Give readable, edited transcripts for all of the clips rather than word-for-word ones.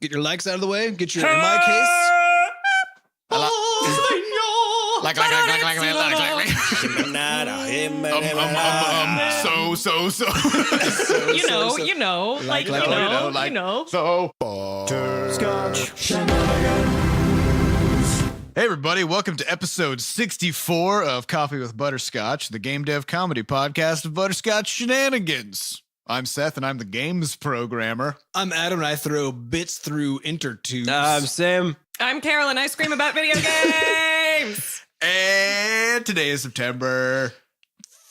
Get your likes out of the way. Get your, in my case. Like. So. Butterscotch shenanigans. Hey everybody, welcome to episode 64 of Coffee with Butterscotch, the game dev comedy podcast of Butterscotch Shenanigans. I'm Seth, and I'm the games programmer. I'm Adam, and I throw bits through intertubes. I'm Sam. I'm Carolyn. I scream about video games. And today is September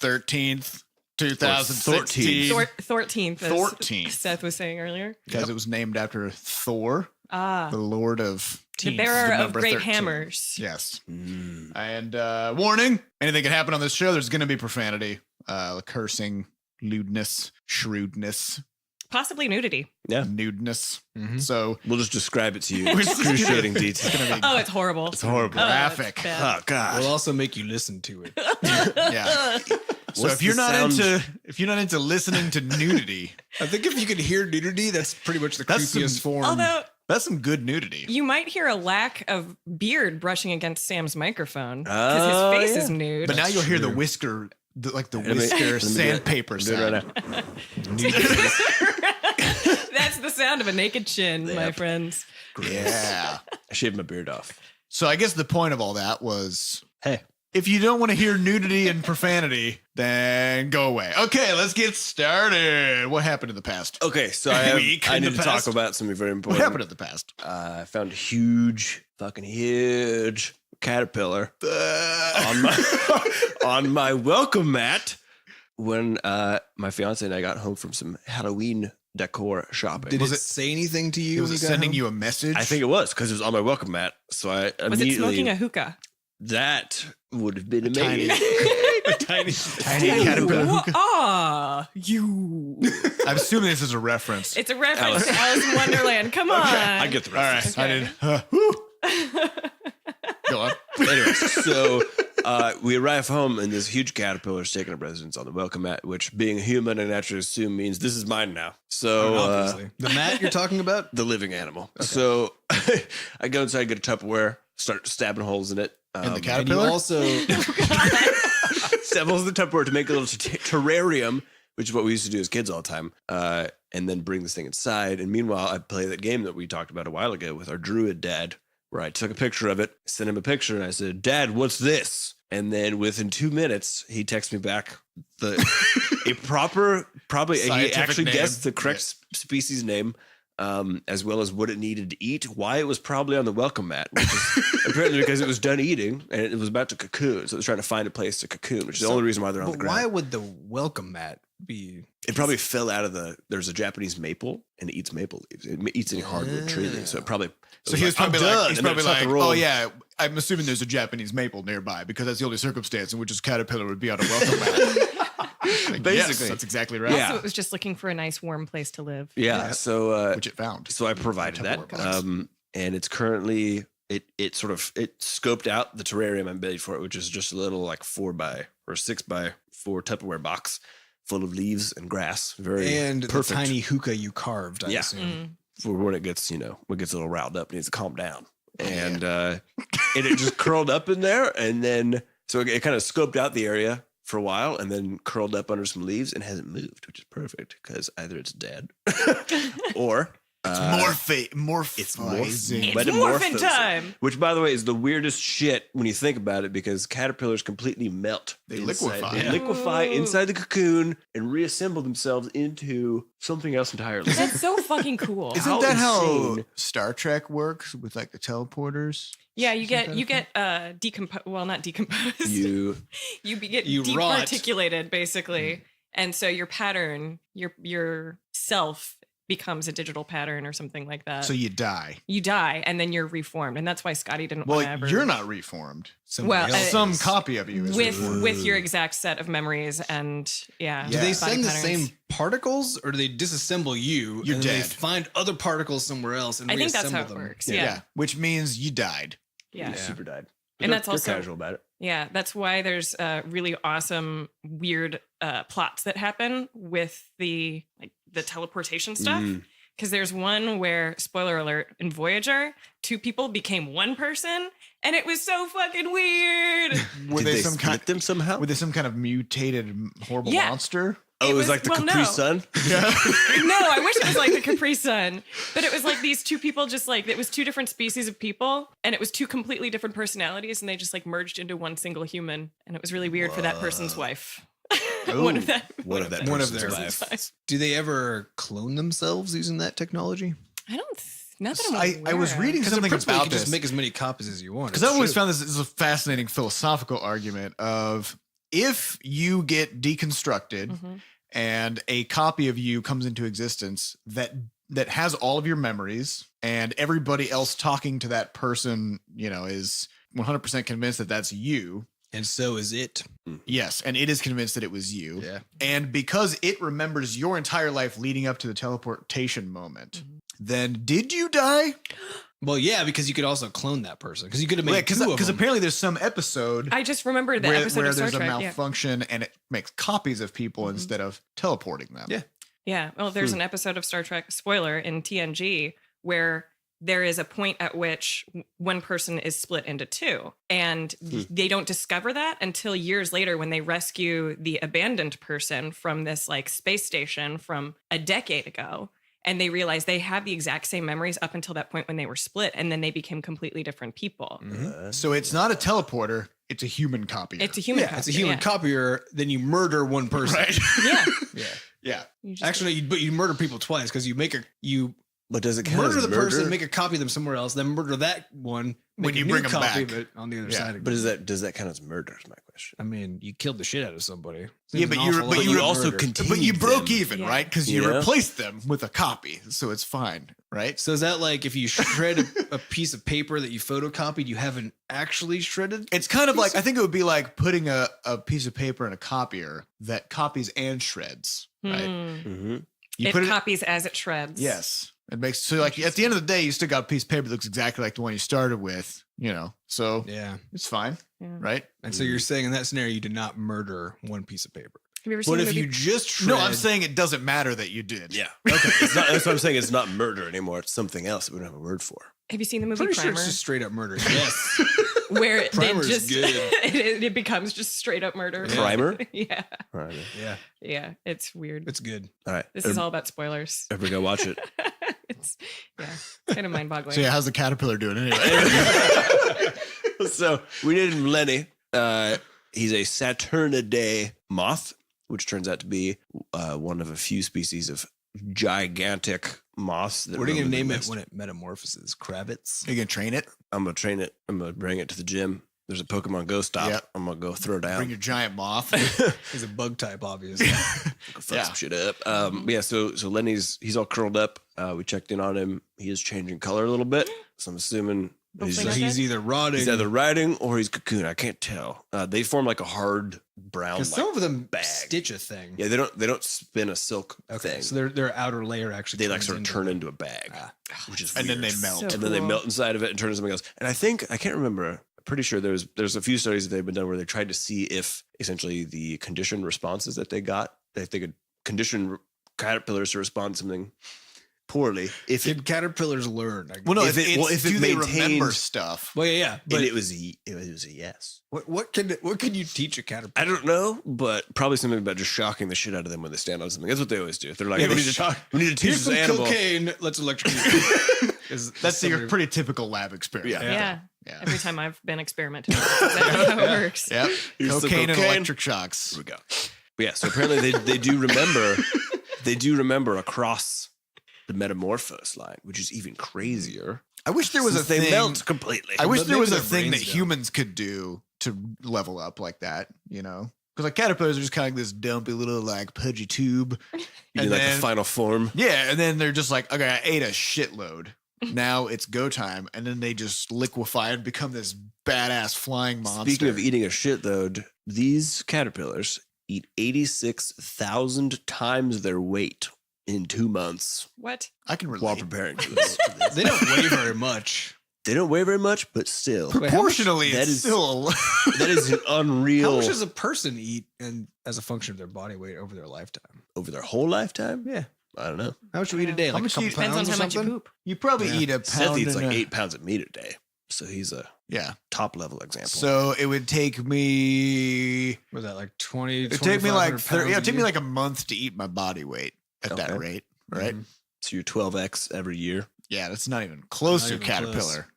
13th, 2016. 13th, as Seth was saying earlier. Because it was named after Thor, the Lord of the bearer of great 13. Hammers. Yes. And warning, anything can happen on this show. There's going to be profanity, cursing, lewdness, shrewdness. Possibly nudity. Yeah. Nudeness. Mm-hmm. So we'll just describe it to you. Excruciating detail. Oh, it's horrible. It's horrible. Graphic. Oh, God. We'll also make you listen to it. Yeah. So if you're not into listening to nudity, I think if you can hear nudity, that's pretty much the creepiest form. Although that's some good nudity. You might hear a lack of beard brushing against Sam's microphone because his face is nude. But now you'll hear the whisker. The whisker sandpaper sound. That's the sound of a naked chin, my friends. Yeah. I shaved my beard off. So I guess the point of all that was, hey, if you don't want to hear nudity and profanity, then go away. Okay, let's get started. What happened in the past? Okay, so I need to talk about something very important. What happened in the past? I found a huge caterpillar on my welcome mat when my fiance and I got home from some Halloween decor shopping. Did it say anything to you? Was it sending you a message? I think it was, because it was on my welcome mat. So I was it smoking a hookah? That would have been amazing. A tiny caterpillar hookah. You. I'm assuming this is a reference. It's a reference to Alice in Wonderland. Come on. I get the reference. All right. Okay. I did. Go on. Anyway, so we arrive home and this huge caterpillar is taking up residence on the welcome mat, which, being a human, I naturally assume means this is mine now. So obviously. The mat you're talking about? The living animal. Okay. So I go inside, get a Tupperware, start stabbing holes in it. And the caterpillar? And you also stab holes in the Tupperware to make a little terrarium, which is what we used to do as kids all the time, and then bring this thing inside. And meanwhile, I play that game that we talked about a while ago with our druid dad, where I took a picture of it, sent him a picture, and I said, "Dad, what's this?" And then within 2 minutes, he texts me back he actually name. guessed the correct species name, as well as what it needed to eat, why it was probably on the welcome mat, which is apparently because it was done eating and it was about to cocoon. So it was trying to find a place to cocoon, which is the only reason why they're on the ground. Why would the welcome mat be? It probably fell out of there's a Japanese maple and it eats maple leaves. It eats any hardwood tree leaves. So it probably. So he was probably like, oh yeah, I'm assuming there's a Japanese maple nearby because that's the only circumstance in which a caterpillar would be on a welcome mat. Basically, yes, that's exactly right. Also, it was just looking for a nice warm place to live. Yeah. So which it found. So I provided that, and it's currently it scoped out the terrarium I made for it, which is just a little like 4x4 Tupperware box full of leaves and grass. Very perfect. The tiny hookah you carved. I assume. For when it gets a little riled up, it needs to calm down. And and it just curled up in there, and then so it kind of scoped out the area for a while, and then curled up under some leaves and hasn't moved, which is perfect because either it's dead or it's morphin' time. Which, by the way, is the weirdest shit when you think about it, because caterpillars completely melt. They liquefy. They liquefy inside the cocoon and reassemble themselves into something else entirely. That's so fucking cool. Isn't that how Star Trek works with like the teleporters? Yeah, you get decomposed. Well, not decomposed. You get departiculated, basically, and so your pattern, your self becomes a digital pattern or something like that. So you die. And then you're reformed, and that's why Scotty didn't. Well, ever... you're not reformed. Some copy of you is with your exact set of memories, and Do they send the same particles, or do they disassemble you? You're dead. They find other particles somewhere else and reassemble them. I think that's how it works. Yeah, which means you died. Yeah, you super died. But and that's also casual about it. Yeah, that's why there's really awesome, weird plots that happen with the teleportation stuff. Because there's one where, spoiler alert, in Voyager, 2 people became 1 person, and it was so fucking weird. Were Did they split them somehow? Were they some kind of mutated horrible monster? Oh, it was like the Capri Sun? Yeah. No, I wish it was like the Capri Sun. But it was like these 2 people just like, it was 2 different species of people, and it was 2 completely different personalities, and they just like merged into one single human. And it was really weird for that person's wife. One of their wives. Do they ever clone themselves using that technology? I don't. Not that I'm aware. I was reading something about you can this. just make as many copies as you want. Because I always found this is a fascinating philosophical argument of if you get deconstructed and a copy of you comes into existence that has all of your memories and everybody else talking to that person, is 100% convinced that that's you. And so is it. Yes, and it is convinced that it was you. Yeah. And because it remembers your entire life leading up to the teleportation moment, then did you die? Well, yeah, because you could also clone that person. Because you could have made because apparently there's some episode I just remember the episode where of Star there's a Trek, malfunction and it makes copies of people instead of teleporting them. Yeah. Yeah. Well, there's an episode of Star Trek, spoiler, in TNG where there is a point at which one person is split into 2. And they don't discover that until years later when they rescue the abandoned person from this like space station from a decade ago. And they realize they have the exact same memories up until that point when they were split. And then they became completely different people. So it's not a teleporter. It's a human copier. It's a human copier. It's a human copier. Then you murder one person. Right. Yeah. Yeah. Actually, but you murder people twice because But does it count murder as the person, make a copy of them somewhere else, then murder that one When you a new bring 'em copy back. of it on the other side. Again. But does that count as murder? Is my question. I mean, you killed the shit out of somebody. Yeah, but you also But you broke them. even, right? Because you Yeah. replaced them with a copy, so it's fine, right? So is that like if you shred a piece of paper that you photocopied, you haven't actually shredded? It's kind of like I think it would be like putting a piece of paper in a copier that copies and shreds, right? You It copies as it shreds. Yes. It makes so like at the end of the day, you still got a piece of paper that looks exactly like the one you started with, so Yeah. it's fine, right? And so you're saying in that scenario, you did not murder one piece of paper. Have you ever seen What the if movie? you just shred? No, I'm saying it doesn't matter that you did. Yeah. Okay. That's what I'm saying. It's not murder anymore. It's something else that we don't have a word for. Have you seen the movie Pretty sure Primer? it's just straight up murder. Yes. Where it Primer's just good. it becomes just straight up murder. Primer? Yeah. All right. Yeah. It's weird. It's good. All right. This is all about spoilers. Everybody go watch it. It's kind of mind boggling. So yeah, how's the caterpillar doing anyway? So we named him Lenny. He's a Saturnidae moth, which turns out to be one of a few species of gigantic moths. What are you going to name it when it metamorphoses? Kravitz? Are you gonna train it? I'm going to train it. I'm going to bring it to the gym. There's a Pokemon Go stop. Yep. I'm going to go throw down. Bring your giant moth. He's a bug type, obviously. Go fuck some shit up. Yeah, so he's all curled up. We checked in on him. He is changing color a little bit. So I'm assuming He's either rotting. He's either rotting or he's cocoon. I can't tell. They form like a hard brown. Because some of them bag. stitch a thing. Yeah, they don't spin a silk thing. So their outer layer actually they like sort of turn into a bag, which is and weird. then they melt, So and then they melt inside of it and turn into something else. And I can't remember. I'm pretty sure there's a few studies that they've been done where they tried to see if essentially the conditioned responses that they got, that they could condition caterpillars to respond to something poorly. If caterpillars learn? Well, no. if it they maintained remember stuff? Well, yeah. But it was a yes. What can you teach a caterpillar? I don't know, but probably something about just shocking the shit out of them when they stand on something. That's what they always do. They're like, we need to teach Here's this some animal. cocaine. Let's electrocute. That's your pretty typical lab experiment. Yeah. Yeah. Every time I've been experimenting, that's exactly how it works. Yep. Here's some Cocaine and cocaine. electric shocks. Here we go. But yeah, so apparently they do remember. They do remember across the metamorphose line, which is even crazier. I wish there was a They thing. melt completely. I wish But there was maybe a their thing that brains don't. humans could do to level up like that, Because like caterpillars are just kind of like this dumpy little like pudgy tube. You and do like then- the final form. Yeah, and then they're just like, okay, I ate a shitload. Now it's go time, and then they just liquefy and become this badass flying monster. Speaking of eating a shit, though, these caterpillars eat 86,000 times their weight in 2 months What? I can while relate. preparing for this. They don't weigh very much. They don't weigh very much, but still, Proportionally, That it's is- still. that is an unreal. How much does a person eat and as a function of their body weight over their lifetime? over their whole lifetime? Yeah. I don't know. How much do you eat a day? How Like a much do couple you- Depends on pounds how or much you something? poop. You probably eat a Seth pound eats and like a- 8 pounds of meat a day. So he's a Yeah. top level example. So it would take me. Was that like 20? It'd take me like 30, it'd take me like a month to eat my body weight at that Okay. rate, right? Mhm. so you're 12x every year. Yeah, that's not even close Not to even Caterpillar.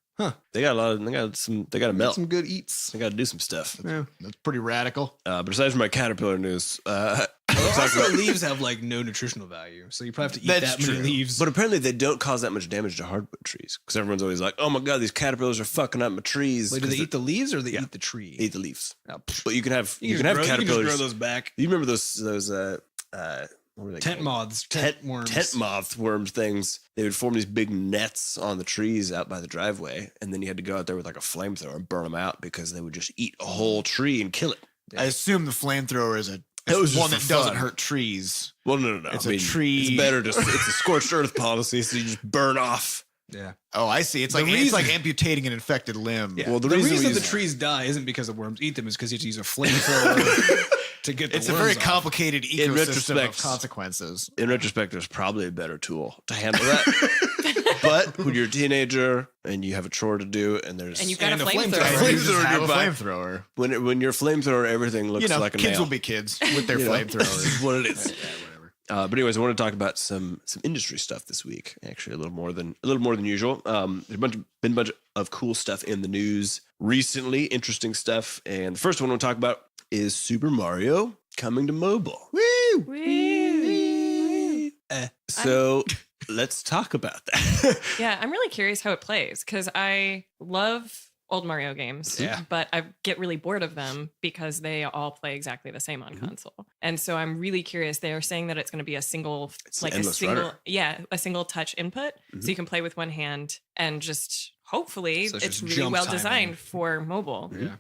They got a lot of, they got to melt. Some good eats. They got to do some stuff. Yeah. That's pretty radical. But aside from my Caterpillar news, Also, leaves have like no nutritional value, so you probably have to eat That's that many true. leaves. but apparently they don't cause that much damage to hardwood trees because everyone's always like, "Oh my god, these caterpillars are fucking up my trees." Wait, do they 'cause eat the leaves or they Yeah. eat the tree? eat the leaves? Oh, pff. But you can have You can have grow, caterpillars. You can just grow those back. You remember those what were they Tent called? moths, Tent tent worms. Tent moth worms things. They would form these big nets on the trees out by the driveway, and then you had to go out there with like a flamethrower and burn them out because they would just eat a whole tree and kill it. I assume the flamethrower is That was one that just for doesn't fun. hurt trees. Well, no. It's I a mean, tree. It's better just it's a scorched earth policy, so you just burn off. Yeah. Oh, I see. It's The like it's reason- like amputating an infected limb. Yeah. Well, the the reason reason we the use- trees die isn't because the worms eat them; it's because you have to use a flamethrower to get the It's a worms very off. complicated In ecosystem retrospect- of consequences. In retrospect, there's probably a better tool to handle that. But when you're a teenager and you have a chore to do, and there's And you've got And a a flamethrower. flamethrower. You just Flamethrower have a nearby. flamethrower. when you're a flamethrower, everything looks You know, like a kids nail. will be kids with their You know, flamethrowers. This is what it is. Yeah, whatever. But anyways, I want to talk about some industry stuff this week. Actually, a little more than usual. There's been a bunch of cool stuff in the news recently, interesting stuff. And the first one I want to talk about is Super Mario coming to mobile. So let's talk about that. Yeah, I'm really curious how it plays because I love old Mario games, Yeah. but I get really bored of them because they all play exactly the same on console. And so I'm really curious. They are saying that it's going to be a single, It's like an a endless single, runner. a single touch input. So you can play with one hand and just hopefully So it's it's just really jump well timing. designed for mobile. Yeah.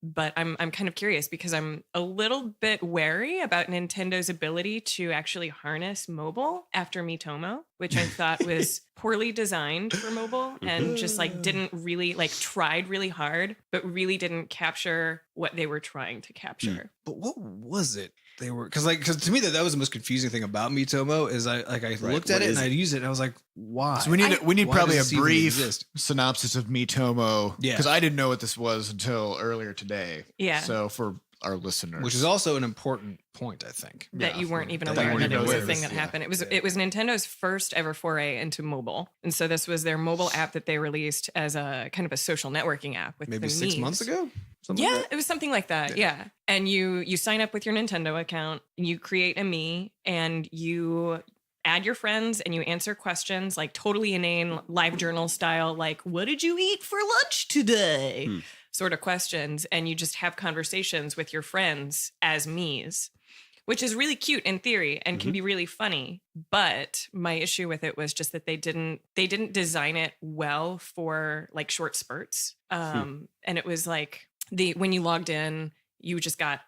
But I'm kind of curious because I'm a little bit wary about Nintendo's ability to actually harness mobile after Miitomo, which I thought was poorly designed for mobile and just like didn't really like tried really hard, but really didn't capture what they were trying to capture. But what was it? They were because to me that was the most confusing thing about Miitomo is I looked at what it is and it? I used it and I was like, why? So we need Why probably a does it even brief exist? synopsis of Miitomo. Yeah. Because I didn't know what this was until earlier today. Yeah. So for our listeners. Which is also an important point, I think. That you weren't even that you aware weren't that it even was a aware of thing this, that yeah. happened. Yeah. It was Nintendo's first ever foray into mobile, and so this was their mobile app that they released as a kind of a social networking app with Maybe the 6 memes. months ago. Something Yeah, like that? it was something like that. Yeah. And you sign up with your Nintendo account, you create a me, and you add your friends and you answer questions like totally inane live journal style, like, what did you eat for lunch today? Sort of questions. And you just have conversations with your friends as me's, which is really cute in theory and can be really funny. But my issue with it was just that they didn't design it well for like short spurts. And it was like when you logged in, you just got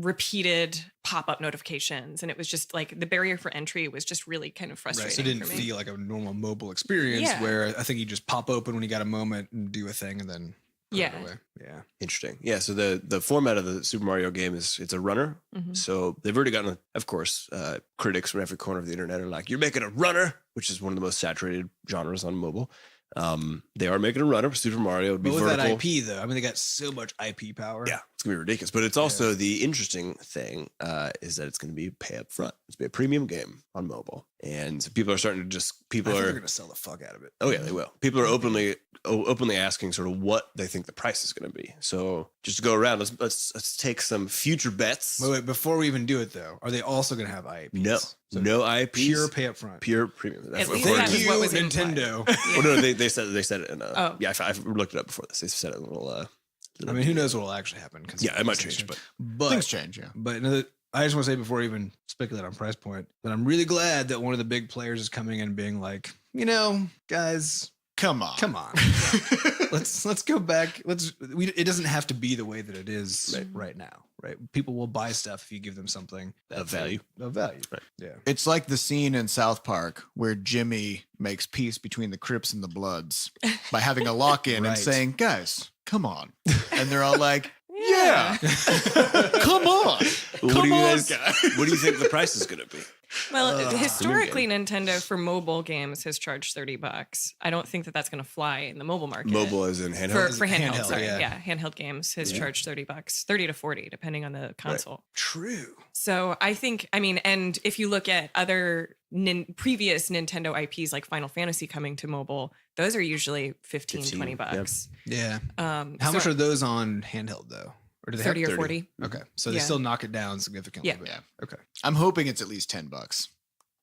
repeated pop-up notifications, and it was just like the barrier for entry was just really kind of frustrating. Right, so it didn't for me. feel like a normal mobile experience Yeah. where I think you just pop open when you got a moment and do a thing and then put it Yeah. away. Yeah. Interesting. Yeah. So the format of the Super Mario game is it's a runner. Mhm. So they've already gotten, of course, critics from every corner of the internet are like, "You're making a runner," which is one of the most saturated genres on mobile. They are making a runner. Super Mario would be But with vertical. that IP though, I mean they got so much IP power. Yeah, it's gonna be ridiculous. But it's also the interesting thing is that it's gonna be pay up front. It's gonna be a premium game on mobile, and so people are starting to just I think they're are. gonna sell the fuck out of it. Oh yeah, they will. People are openly asking sort of what they think the price is going to be. So just to go around, let's take some future bets. Wait, before we even do it though, are they also gonna have IPs? No, So no IPs, pure pay up front. pure premium. That's At what least according that to- was what was implied. Nintendo. Well, no, they said it in a. Oh. Yeah, I looked it up before this. They said it in a little. I mean, who knows what will actually happen? Yeah, it might change, but Things change, yeah. But another, I just want to say before we even speculate on price point that I'm really glad that one of the big players is coming in and being like, guys, Come on. come on, let's go back. It doesn't have to be the way that it is right now, right? People will buy stuff if you give them something Of value. Of value, Right. Yeah. It's like the scene in South Park where Jimmy makes peace between the Crips and the Bloods by having a lock-in and Right. saying, "Guys, come on." And they're all like, Yeah. "Yeah. Come on. what do Come you on, guys? guys." What do you think the price is going to be? Well, historically, Nintendo for mobile games has charged $30. I don't think that that's going to fly in the mobile market. Mobile as in handheld? For handheld, sorry. Yeah, handheld games has charged $30, 30 to 40, depending on the console. Right. True. So I think, and if you look at other previous Nintendo IPs like Final Fantasy coming to mobile, those are usually $15-$20. Yeah. How much are those on handheld though? Or do they 30 have or 40. Okay. So they still knock it down significantly. Yeah. Yeah. Okay. I'm hoping it's at least $10.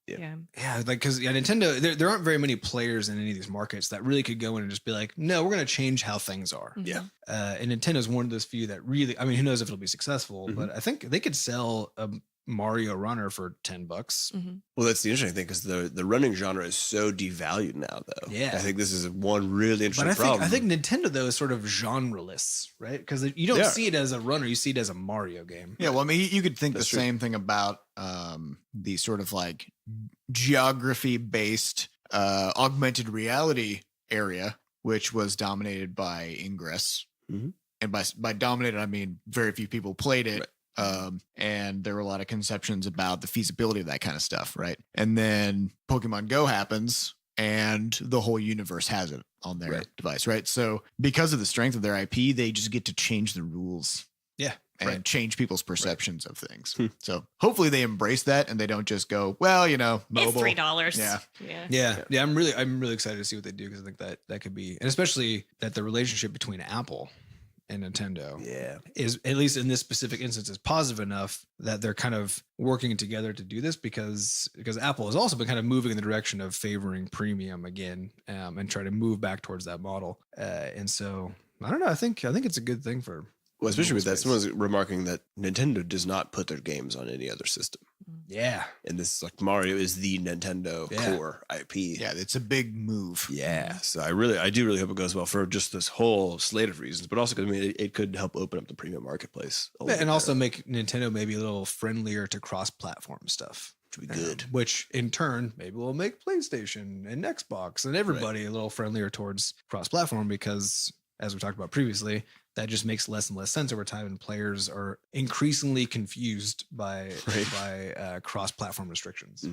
Yeah. Yeah, like because Nintendo, there aren't very many players in any of these markets that really could go in and just be like, no, we're going to change how things are. Mm-hmm. Yeah. And Nintendo's one of those few that really, who knows if it'll be successful, but I think they could sell a Mario Runner for $10. Mm-hmm. Well, that's the interesting thing because the running genre is so devalued now, though. Yeah. I think this is one really interesting But problem. I think Nintendo though is sort of genreless, right? Because you don't see it as a runner, you see it as a Mario game. Yeah, well, you could think That's the true. same thing about the sort of like geography-based augmented reality area, which was dominated by Ingress. Mhm. And by dominated, I mean very few people played it. Right. And there were a lot of conceptions about the feasibility of that kind of stuff, right? And then Pokemon Go happens, and the whole universe has it on their device, right? So because of the strength of their IP, they just get to change the rules. Yeah. And change people's perceptions of things. So hopefully they embrace that and they don't just go, well, mobile. It's $3. Yeah. Yeah. I'm really excited to see what they do because I think that could be, and especially that the relationship between Apple and Nintendo is, at least in this specific instance, is positive enough that they're kind of working together to do this because Apple has also been kind of moving in the direction of favoring premium again, and try to move back towards that model. And so I don't know. I think it's a good thing for. Well, especially with that, space. someone's remarking that Nintendo does not put their games on any other system. Yeah. And this is like Mario is the Nintendo core IP. Yeah, it's a big move. Yeah. So I do really hope it goes well for just this whole slate of reasons, but also because it could help open up the premium marketplace. And also make Nintendo maybe a little friendlier to cross-platform stuff. Which would be good. Which in turn maybe will make PlayStation and Xbox and everybody a little friendlier towards cross-platform because, as we talked about previously, that just makes less and less sense over time, and players are increasingly confused by cross-platform restrictions.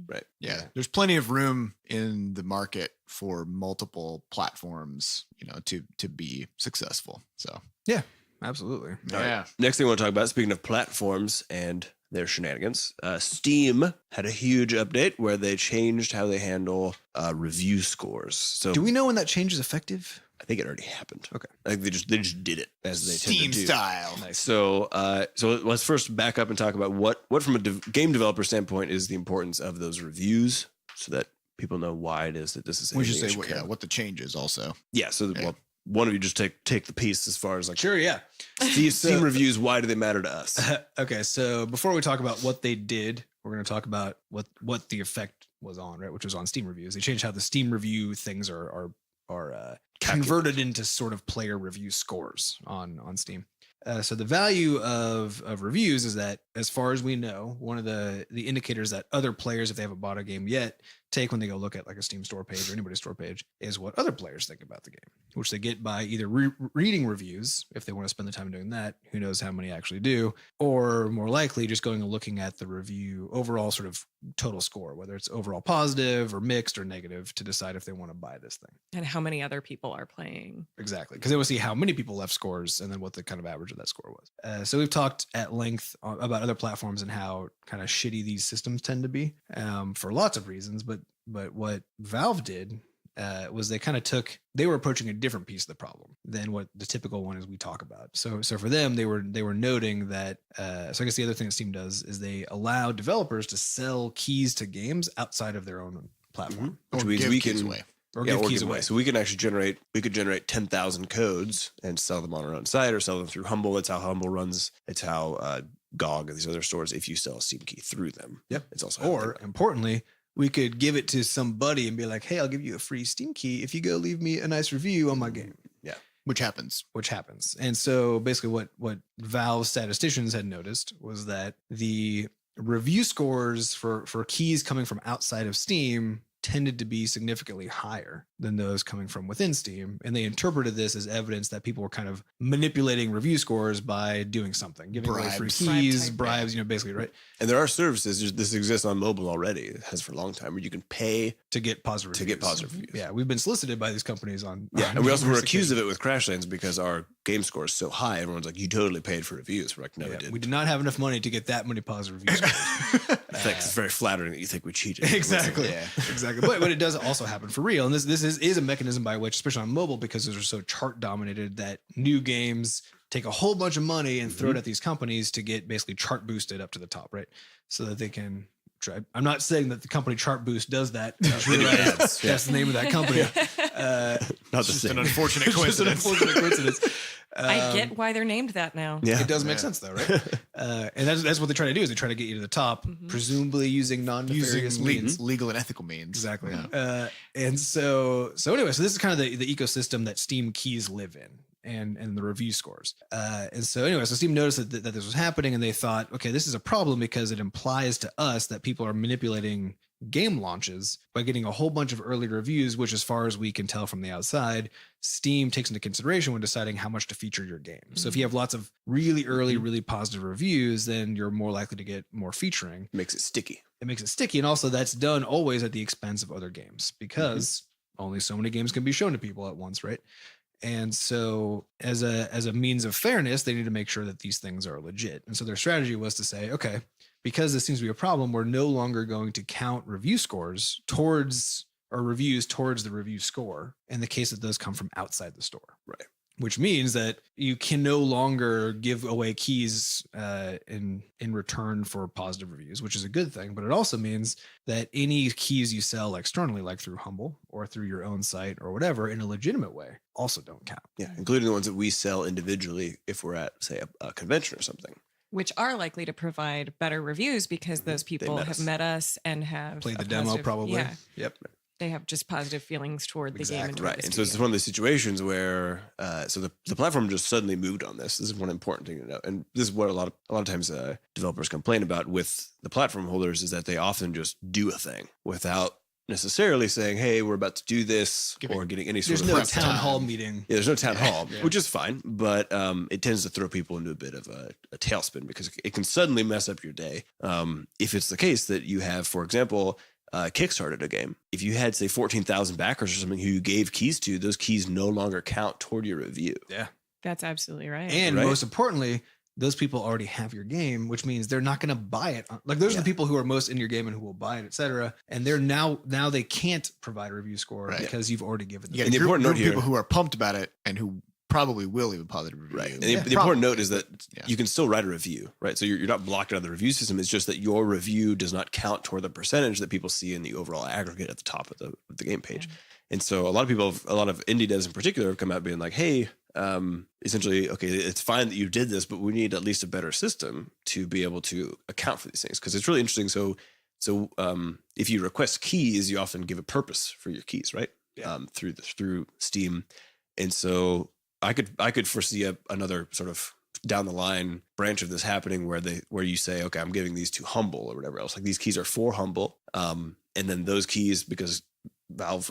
Right. Yeah. There's plenty of room in the market for multiple platforms, to be successful. So yeah, absolutely. Yeah. Next thing I want to talk about, speaking of platforms and their shenanigans, Steam had a huge update where they changed how they handle review scores. So do we know when that change is effective? I think it already happened. Okay. I think they just did it as they Steam tend to do. style. Nice. So let's first back up and talk about what from a game developer standpoint is the importance of those reviews, so that people know why it is that this is. We should anything say what the change is also. Yeah. So well, one of you just take the piece as far as like Sure, yeah. Steam reviews. Why do they matter to us? Okay, so before we talk about what they did, we're going to talk about what the effect was on, right? Which was on Steam reviews. They changed how the Steam review things are converted into sort of player review scores on Steam. So the value of reviews is that, as far as we know, one of the indicators that other players, if they haven't bought a game yet, take when they go look at like a Steam store page or anybody's store page is what other players think about the game, which they get by either reading reviews if they want to spend the time doing that. Who knows how many actually do, or more likely just going and looking at the review overall sort of total score, whether it's overall positive or mixed or negative, to decide if they want to buy this thing. And how many other people are playing. Exactly. Because they will see how many people left scores and then what the kind of average of that score was. So we've talked at length about other platforms and how kind of shitty these systems tend to be for lots of reasons. But what Valve did was they were approaching a different piece of the problem than what the typical one is we talk about. So for them, they were noting that, so I guess the other thing that Steam does is they allow developers to sell keys to games outside of their own platform. Which Or means give we keys can away. Or give keys away. So we can actually generate 10,000 codes and sell them on our own site or sell them through Humble. That's how Humble runs. It's how GOG and these other stores, if you sell a Steam key through them. Yep. It's also how Or importantly, we could give it to somebody and be like, hey, I'll give you a free Steam key if you go leave me a nice review on my game. Yeah. Which happens. And so basically what Valve statisticians had noticed was that the review scores for keys coming from outside of Steam tended to be significantly higher than those coming from within Steam. And they interpreted this as evidence that people were kind of manipulating review scores by doing something, giving away free keys, bribes, basically, right? And there are services, this exists on mobile already, it has for a long time, where you can pay to get positive reviews. Yeah, we've been solicited by these companies on. Yeah, and we also were accused of it with Crashlands because our game score is so high. Everyone's like, you totally paid for reviews. We're like, no, we didn't. We did not have enough money to get that many positive reviews. It's very flattering that you think we cheated. Exactly. Exactly. But it does also happen for real. And this is a mechanism by which, especially on mobile, because those are so chart dominated, that new games take a whole bunch of money and throw it at these companies to get basically chart boosted up to the top, right? So that they can try. I'm not saying that the company Chart Boost does that. That's the name of that company. Not just an unfortunate coincidence. I get why they're named that now. Yeah, it does make sense though, right? And that's what they try to do, is they try to get you to the top, presumably using non-nefarious means, legal and ethical means. Exactly. Yeah. And so anyway, so this is kind of the ecosystem that Steam keys live in. And the review scores. And so anyway, so Steam noticed that this was happening, and they thought, okay, this is a problem because it implies to us that people are manipulating game launches by getting a whole bunch of early reviews, which, as far as we can tell from the outside, Steam takes into consideration when deciding how much to feature your game. So if you have lots of really early, really positive reviews, then you're more likely to get more featuring. Makes it sticky. It makes it sticky. And also that's done always at the expense of other games, because only so many games can be shown to people at once, right? And so as a means of fairness, they need to make sure that these things are legit. And so their strategy was to say, okay, because this seems to be a problem, we're no longer going to count review scores towards, or reviews towards, the review score in the case that those come from outside the store. Right. Which means that you can no longer give away keys in return for positive reviews, which is a good thing. But it also means that any keys you sell externally, like through Humble or through your own site or whatever, in a legitimate way, also don't count. Yeah, including the ones that we sell individually if we're at, say, a convention or something. Which are likely to provide better reviews because those people have met us and have played the demo, probably. Yeah. Yep. They have just positive feelings toward the game. And right. And so it's one of those situations where, so the platform just suddenly moved on this. This is one important thing to know. And this is what a lot of times developers complain about with the platform holders, is that they often just do a thing without necessarily saying, hey, we're about to do this, or getting any sort of There's no town hall meeting. Yeah, there's no town hall, which is fine, but it tends to throw people into a bit of a tailspin, because it can suddenly mess up your day. If it's the case that you have, for example, kickstarted a game, if you had, say, 14,000 backers or something who you gave keys to, those keys no longer count toward your review. Yeah, that's absolutely right. And most importantly, those people already have your game, which means they're not going to buy it. Like, those are the people who are most in your game and who will buy it, etc. And they're now they can't provide a review score because you've already given them. Yeah, the important note here, people who are pumped about it and who probably will leave a positive review. Right. And the important note is that you can still write a review, right? So you're not blocked out of the review system. It's just that your review does not count toward the percentage that people see in the overall aggregate at the top of the game page. And so a lot of indie devs in particular have come out being like, hey, essentially, okay, it's fine that you did this, but we need at least a better system to be able to account for these things. Because it's really interesting. So if you request keys, you often give a purpose for your keys, right? Yeah. Through Steam. And so I could foresee another sort of down the line branch of this happening where you say, okay, I'm giving these to Humble or whatever else. Like, these keys are for Humble. And then those keys, because Valve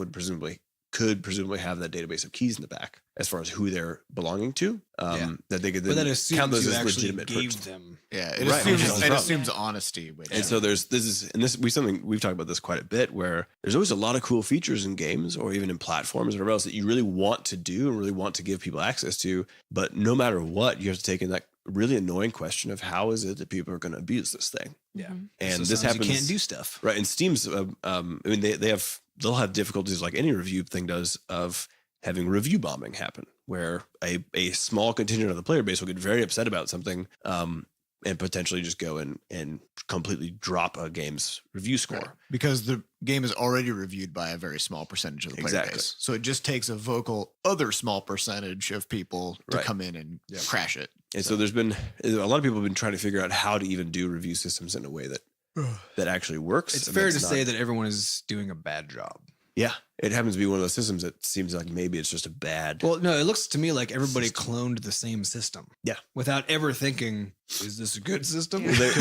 could presumably have that database of keys in the back as far as who they're belonging to, that they could then count those as legitimate purchases. Them. Yeah, it assumes honesty. And so we've talked about this quite a bit, where there's always a lot of cool features in games or even in platforms or whatever else that you really want to do and really want to give people access to. But no matter what, you have to take in that really annoying question of how is it that people are going to abuse this thing? Yeah. And this happens. You can't do stuff. Right. And Steam's, they'll have difficulties like any review thing does of having review bombing happen, where a small contingent of the player base will get very upset about something and potentially just go and completely drop a game's review score. Right. Because the game is already reviewed by a very small percentage of the player base. So it just takes a vocal other small percentage of people to come in and crash it. And so there's been a lot of people have been trying to figure out how to even do review systems in a way that actually works. It's fair to say that everyone is doing a bad job. Yeah. It happens to be one of those systems that seems like maybe it's just a bad. Well, no, it looks to me like everybody cloned the same system. Yeah. Without ever thinking, is this a good system? Yeah.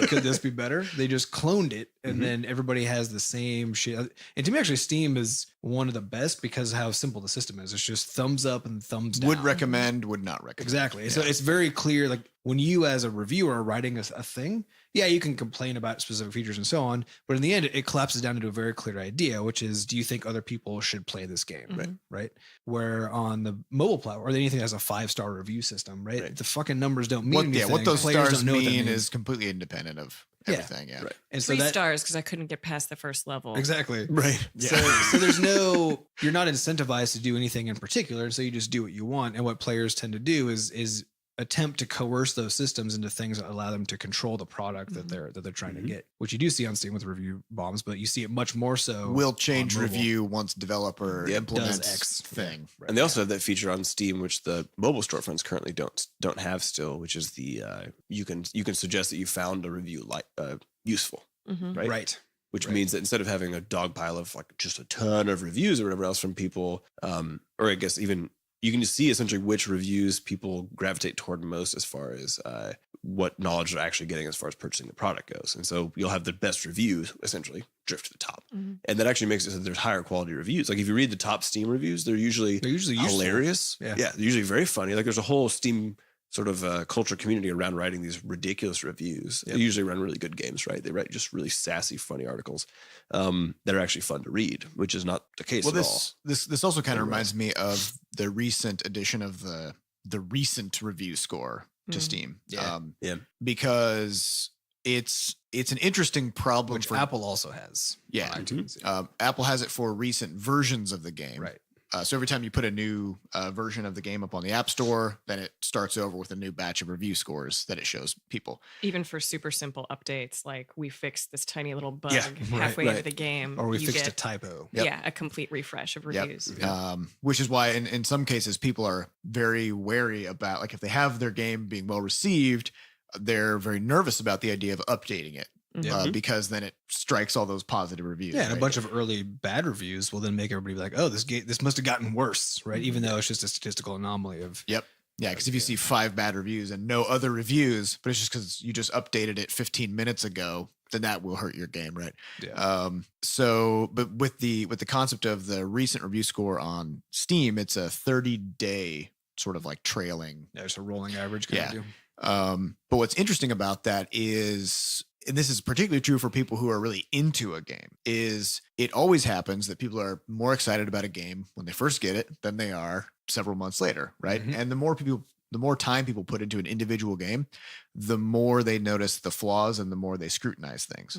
Could this be better? They just cloned it, and then everybody has the same shit. And to me, actually, Steam is one of the best because of how simple the system is. It's just thumbs up and thumbs down. Would recommend, would not recommend. Exactly. Yeah. So it's very clear. Like when you, as a reviewer, are writing a thing, yeah, you can complain about specific features and so on, but in the end, it collapses down into a very clear idea, which is, do you think other people should play this game? Right. Where on the mobile platform or anything that has a 5-star review system, right? The fucking numbers don't mean anything. What those Players stars don't know mean is completely independent of everything. Yeah. Right. And so 3 stars because I couldn't get past the first level. Exactly. Right. Yeah. So there's you're not incentivized to do anything in particular. So you just do what you want. And what players tend to do is attempt to coerce those systems into things that allow them to control the product that they're trying to get, which you do see on Steam with review bombs, but you see it much more so. Will change review once developer implements does X thing. Right. And they also have that feature on Steam, which the mobile storefronts currently don't have still, which is the you can suggest that you found a review useful, right? Right. Which means that instead of having a dog pile of like just a ton of reviews or whatever else from people, or I guess even you can just see essentially which reviews people gravitate toward most as far as what knowledge they're actually getting as far as purchasing the product goes. And so you'll have the best reviews essentially drift to the top. And that actually makes it so that there's higher quality reviews. Like if you read the top Steam reviews, they're usually hilarious. Yeah. They're usually very funny. Like there's a whole Steam sort of culture community around writing these ridiculous reviews. They usually run really good games, right? They write just really sassy, funny articles that are actually fun to read, which is not the case at all. This also kind of reminds me of the recent edition of the recent review score to Steam. Because it's an interesting problem Which Apple also has. Yeah. On iTunes. Apple has it for recent versions of the game. Right. So every time you put a new version of the game up on the App Store, then it starts over with a new batch of review scores that it shows people. Even for super simple updates, like we fixed this tiny little bug halfway into the game. Or we fixed a typo. Yeah, a complete refresh of reviews. Which is why in some cases people are very wary about, like if they have their game being well received, they're very nervous about the idea of updating it. Because then it strikes all those positive reviews. Yeah, and a bunch of early bad reviews will then make everybody be like, "Oh, this must have gotten worse," right? Even though it's just a statistical anomaly of. Yep. Yeah, because if you see 5 bad reviews and no other reviews, but it's just because you just updated it 15 minutes ago, then that will hurt your game, right? Yeah. But with the concept of the recent review score on Steam, it's a 30-day sort of like trailing. Yeah, it's a rolling average kind of deal. But what's interesting about that is, and this is particularly true for people who are really into a game, is it always happens that people are more excited about a game when they first get it than they are several months later, right? And the more time people put into an individual game, the more they notice the flaws and the more they scrutinize things.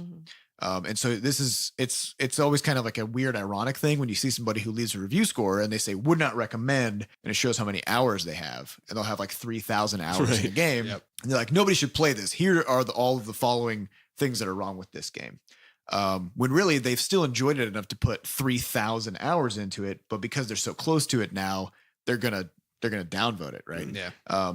And so it's always kind of like a weird, ironic thing when you see somebody who leaves a review score and they say would not recommend, and it shows how many hours they have, and they'll have like 3,000 hours in the game. And they're like, nobody should play this. Here are all of the following things that are wrong with this game. When really they've still enjoyed it enough to put 3,000 hours into it, but because they're so close to it now, they're gonna downvote it, right? Yeah.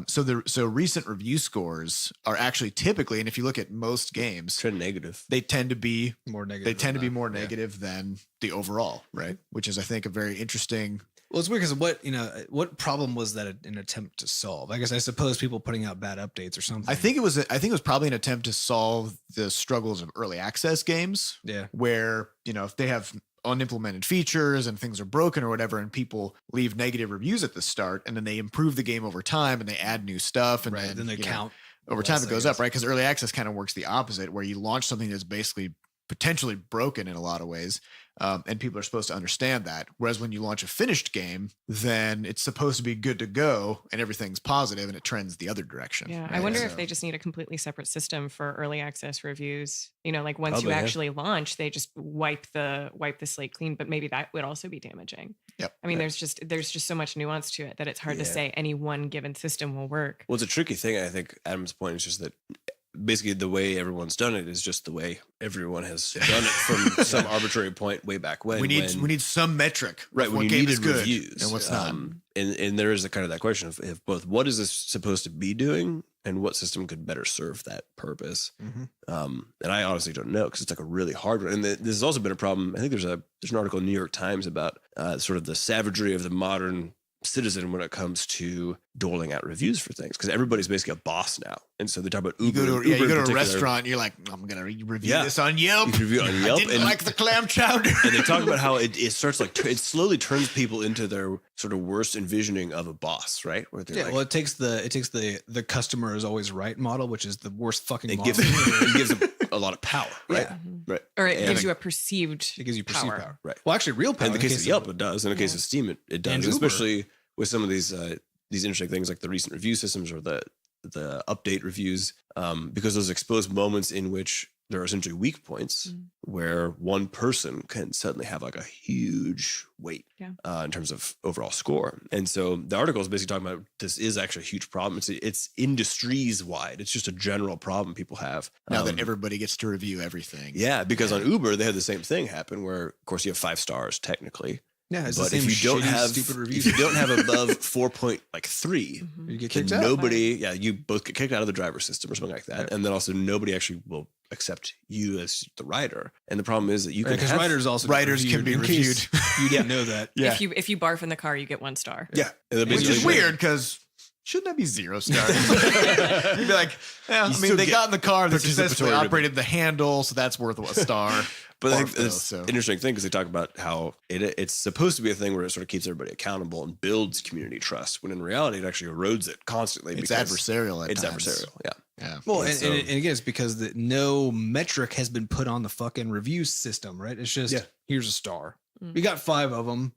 So recent review scores are actually typically, and if you look at most games, Trend negative. they tend to be More negative. They tend to be more negative than the overall, right? Which is, I think, a very interesting. Well, it's weird because what problem was that an attempt to solve? I guess I suppose people putting out bad updates or something. I think it was probably an attempt to solve the struggles of early access games. Yeah. Where, if they have unimplemented features and things are broken or whatever, and people leave negative reviews at the start, and then they improve the game over time and they add new stuff, and then they count over time. It goes up, right? Because early access kind of works the opposite, where you launch something that's basically potentially broken in a lot of ways. And people are supposed to understand that. Whereas when you launch a finished game, then it's supposed to be good to go and everything's positive and it trends the other direction. Yeah. Right? I wonder if they just need a completely separate system for early access reviews. Like once you actually launch, they just wipe the slate clean, but maybe that would also be damaging. Yep. I mean, there's just so much nuance to it that it's hard to say any one given system will work. Well, it's a tricky thing. I think Adam's point is just that basically the way everyone's done it is just the way everyone has done it from some arbitrary point way back when. We need some metric, right? When what you game needed is good reviews and what's not. And there is a kind of that question of both what is this supposed to be doing and what system could better serve that purpose. And I honestly don't know because it's like a really hard one. And this has also been a problem. I think there's an article in New York Times about sort of the savagery of the modern citizen when it comes to doling out reviews for things, because everybody's basically a boss now. And so they talk about Uber. You go to a restaurant, you're like, I'm gonna review this on Yelp. You can review it on Yelp. I didn't like the clam chowder. And they talk about how it starts like it slowly turns people into their sort of worst envisioning of a boss, right? Where well, it takes the customer is always right model, which is the worst fucking model. It gives them a lot of power, right? Yeah. Right. Or it gives you a perceived power. Right. Well, actually, real power. In the case of Yelp, it does. In the case of Steam, it does. And Especially with some of these interesting things like the recent review systems or the update reviews, because those expose moments in which there are essentially weak points where one person can suddenly have like a huge weight in terms of overall score. And so the article is basically talking about this is actually a huge problem. It's industries wide. It's just a general problem people have. Now that everybody gets to review everything. Yeah, because on Uber, they had the same thing happen where, of course, you have 5 stars technically. Yeah, it's but the same if you don't have stupid reviews. if you don't have above 4.3, you get kicked out. You both get kicked out of the driver system or something like that, and then also nobody actually will accept you as the rider. And the problem is that you can because writers can be reviewed. You didn't know that. Yeah. If you barf in the car, you get 1 star. Yeah, which is weird because. Shouldn't that be 0 stars? You'd be like, I mean, they got in the car, they successfully operated the handle, so that's worth a star. But I think it's an interesting thing because they talk about how it's supposed to be a thing where it sort of keeps everybody accountable and builds community trust, when in reality it actually erodes it constantly. It's adversarial at times. It's adversarial, yeah. Well, and again, it's because no metric has been put on the fucking review system, right? It's just, here's a star. We got 5 of them.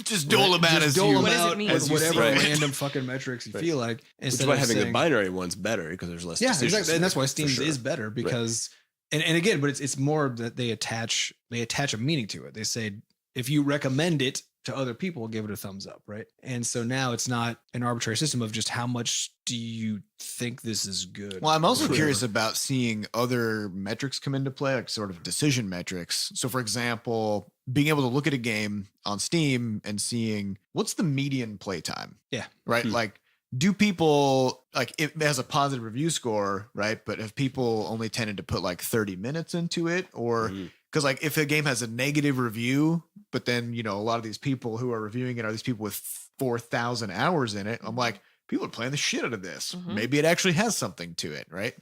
Just dole them out as you. What does it mean? With whatever random fucking metrics you feel like. Which is why having a binary one's better because there's less decisions. Exactly. And that's why Steam's is better because, and again, but it's more that they attach a meaning to it. They say, if you recommend it to other people, give it a thumbs up, right? And so now it's not an arbitrary system of just how much do you think this is good. Well, I'm also curious about seeing other metrics come into play, like sort of decision metrics. So, for example, being able to look at a game on Steam and seeing what's the median playtime. Yeah. Right. Like, do people, like, it has a positive review score, right? But have people only tended to put like 30 minutes into it? Or because like if a game has a negative review, but then, a lot of these people who are reviewing it are these people with 4,000 hours in it. I'm like, people are playing the shit out of this. Maybe it actually has something to it, right?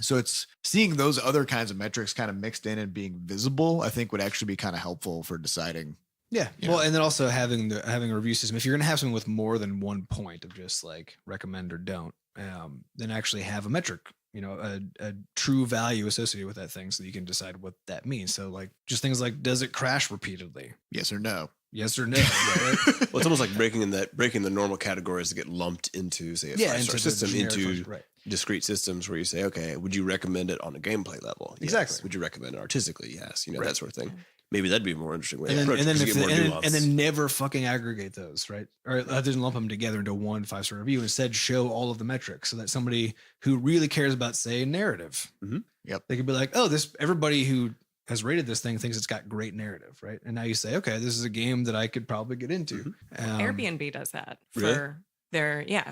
So it's seeing those other kinds of metrics kind of mixed in and being visible, I think would actually be kind of helpful for deciding. Yeah. Well, and then also having a review system, if you're going to have something with more than one point of just like recommend or don't, then actually have a metric, a true value associated with that thing so that you can decide what that means. So like just things like, does it crash repeatedly? Yes or no? Yes or no. Right? Well, it's almost like breaking the normal categories to get lumped into, say, a 5-star system into discrete systems where you say, okay, would you recommend it on a gameplay level? Yes. Exactly. Would you recommend it artistically? Yes. That sort of thing. Maybe that'd be a more interesting way to approach it. And then never fucking aggregate those, right? Or didn't lump them together into one 5-star review. Instead, show all of the metrics so that somebody who really cares about, say, narrative, they could be like, oh, everybody who has rated this thing thinks it's got great narrative, right? And now you say, okay, this is a game that I could probably get into. Airbnb does that for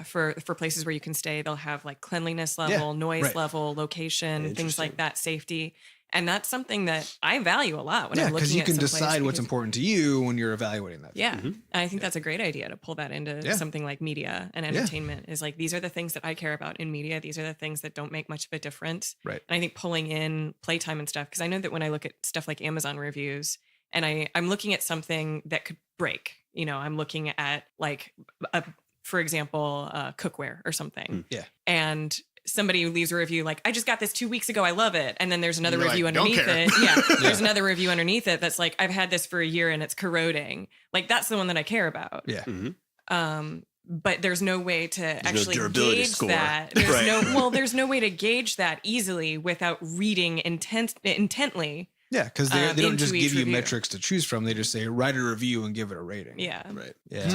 for places where you can stay. They'll have like cleanliness level, noise level, location, things like that, safety. And that's something that I value a lot when I'm looking at because you can decide what's important to you when you're evaluating that. Yeah. And I think that's a great idea to pull that into something like media and entertainment is like, these are the things that I care about in media. These are the things that don't make much of a difference. Right. And I think pulling in playtime and stuff, because I know that when I look at stuff like Amazon reviews and I'm looking at something that could break, I'm looking at like, for example, cookware or something. Yeah. And somebody leaves a review like, I just got this 2 weeks ago, I love it. And then there's another review underneath it. Yeah. There's another review underneath it that's like, I've had this for a year and it's corroding. Like that's the one that I care about. Yeah. But there's no way to actually gauge that. There's no way to gauge that easily without reading intently. Yeah, because they don't just give you metrics to choose from. They just say write a review and give it a rating. Yeah. Right. Yeah.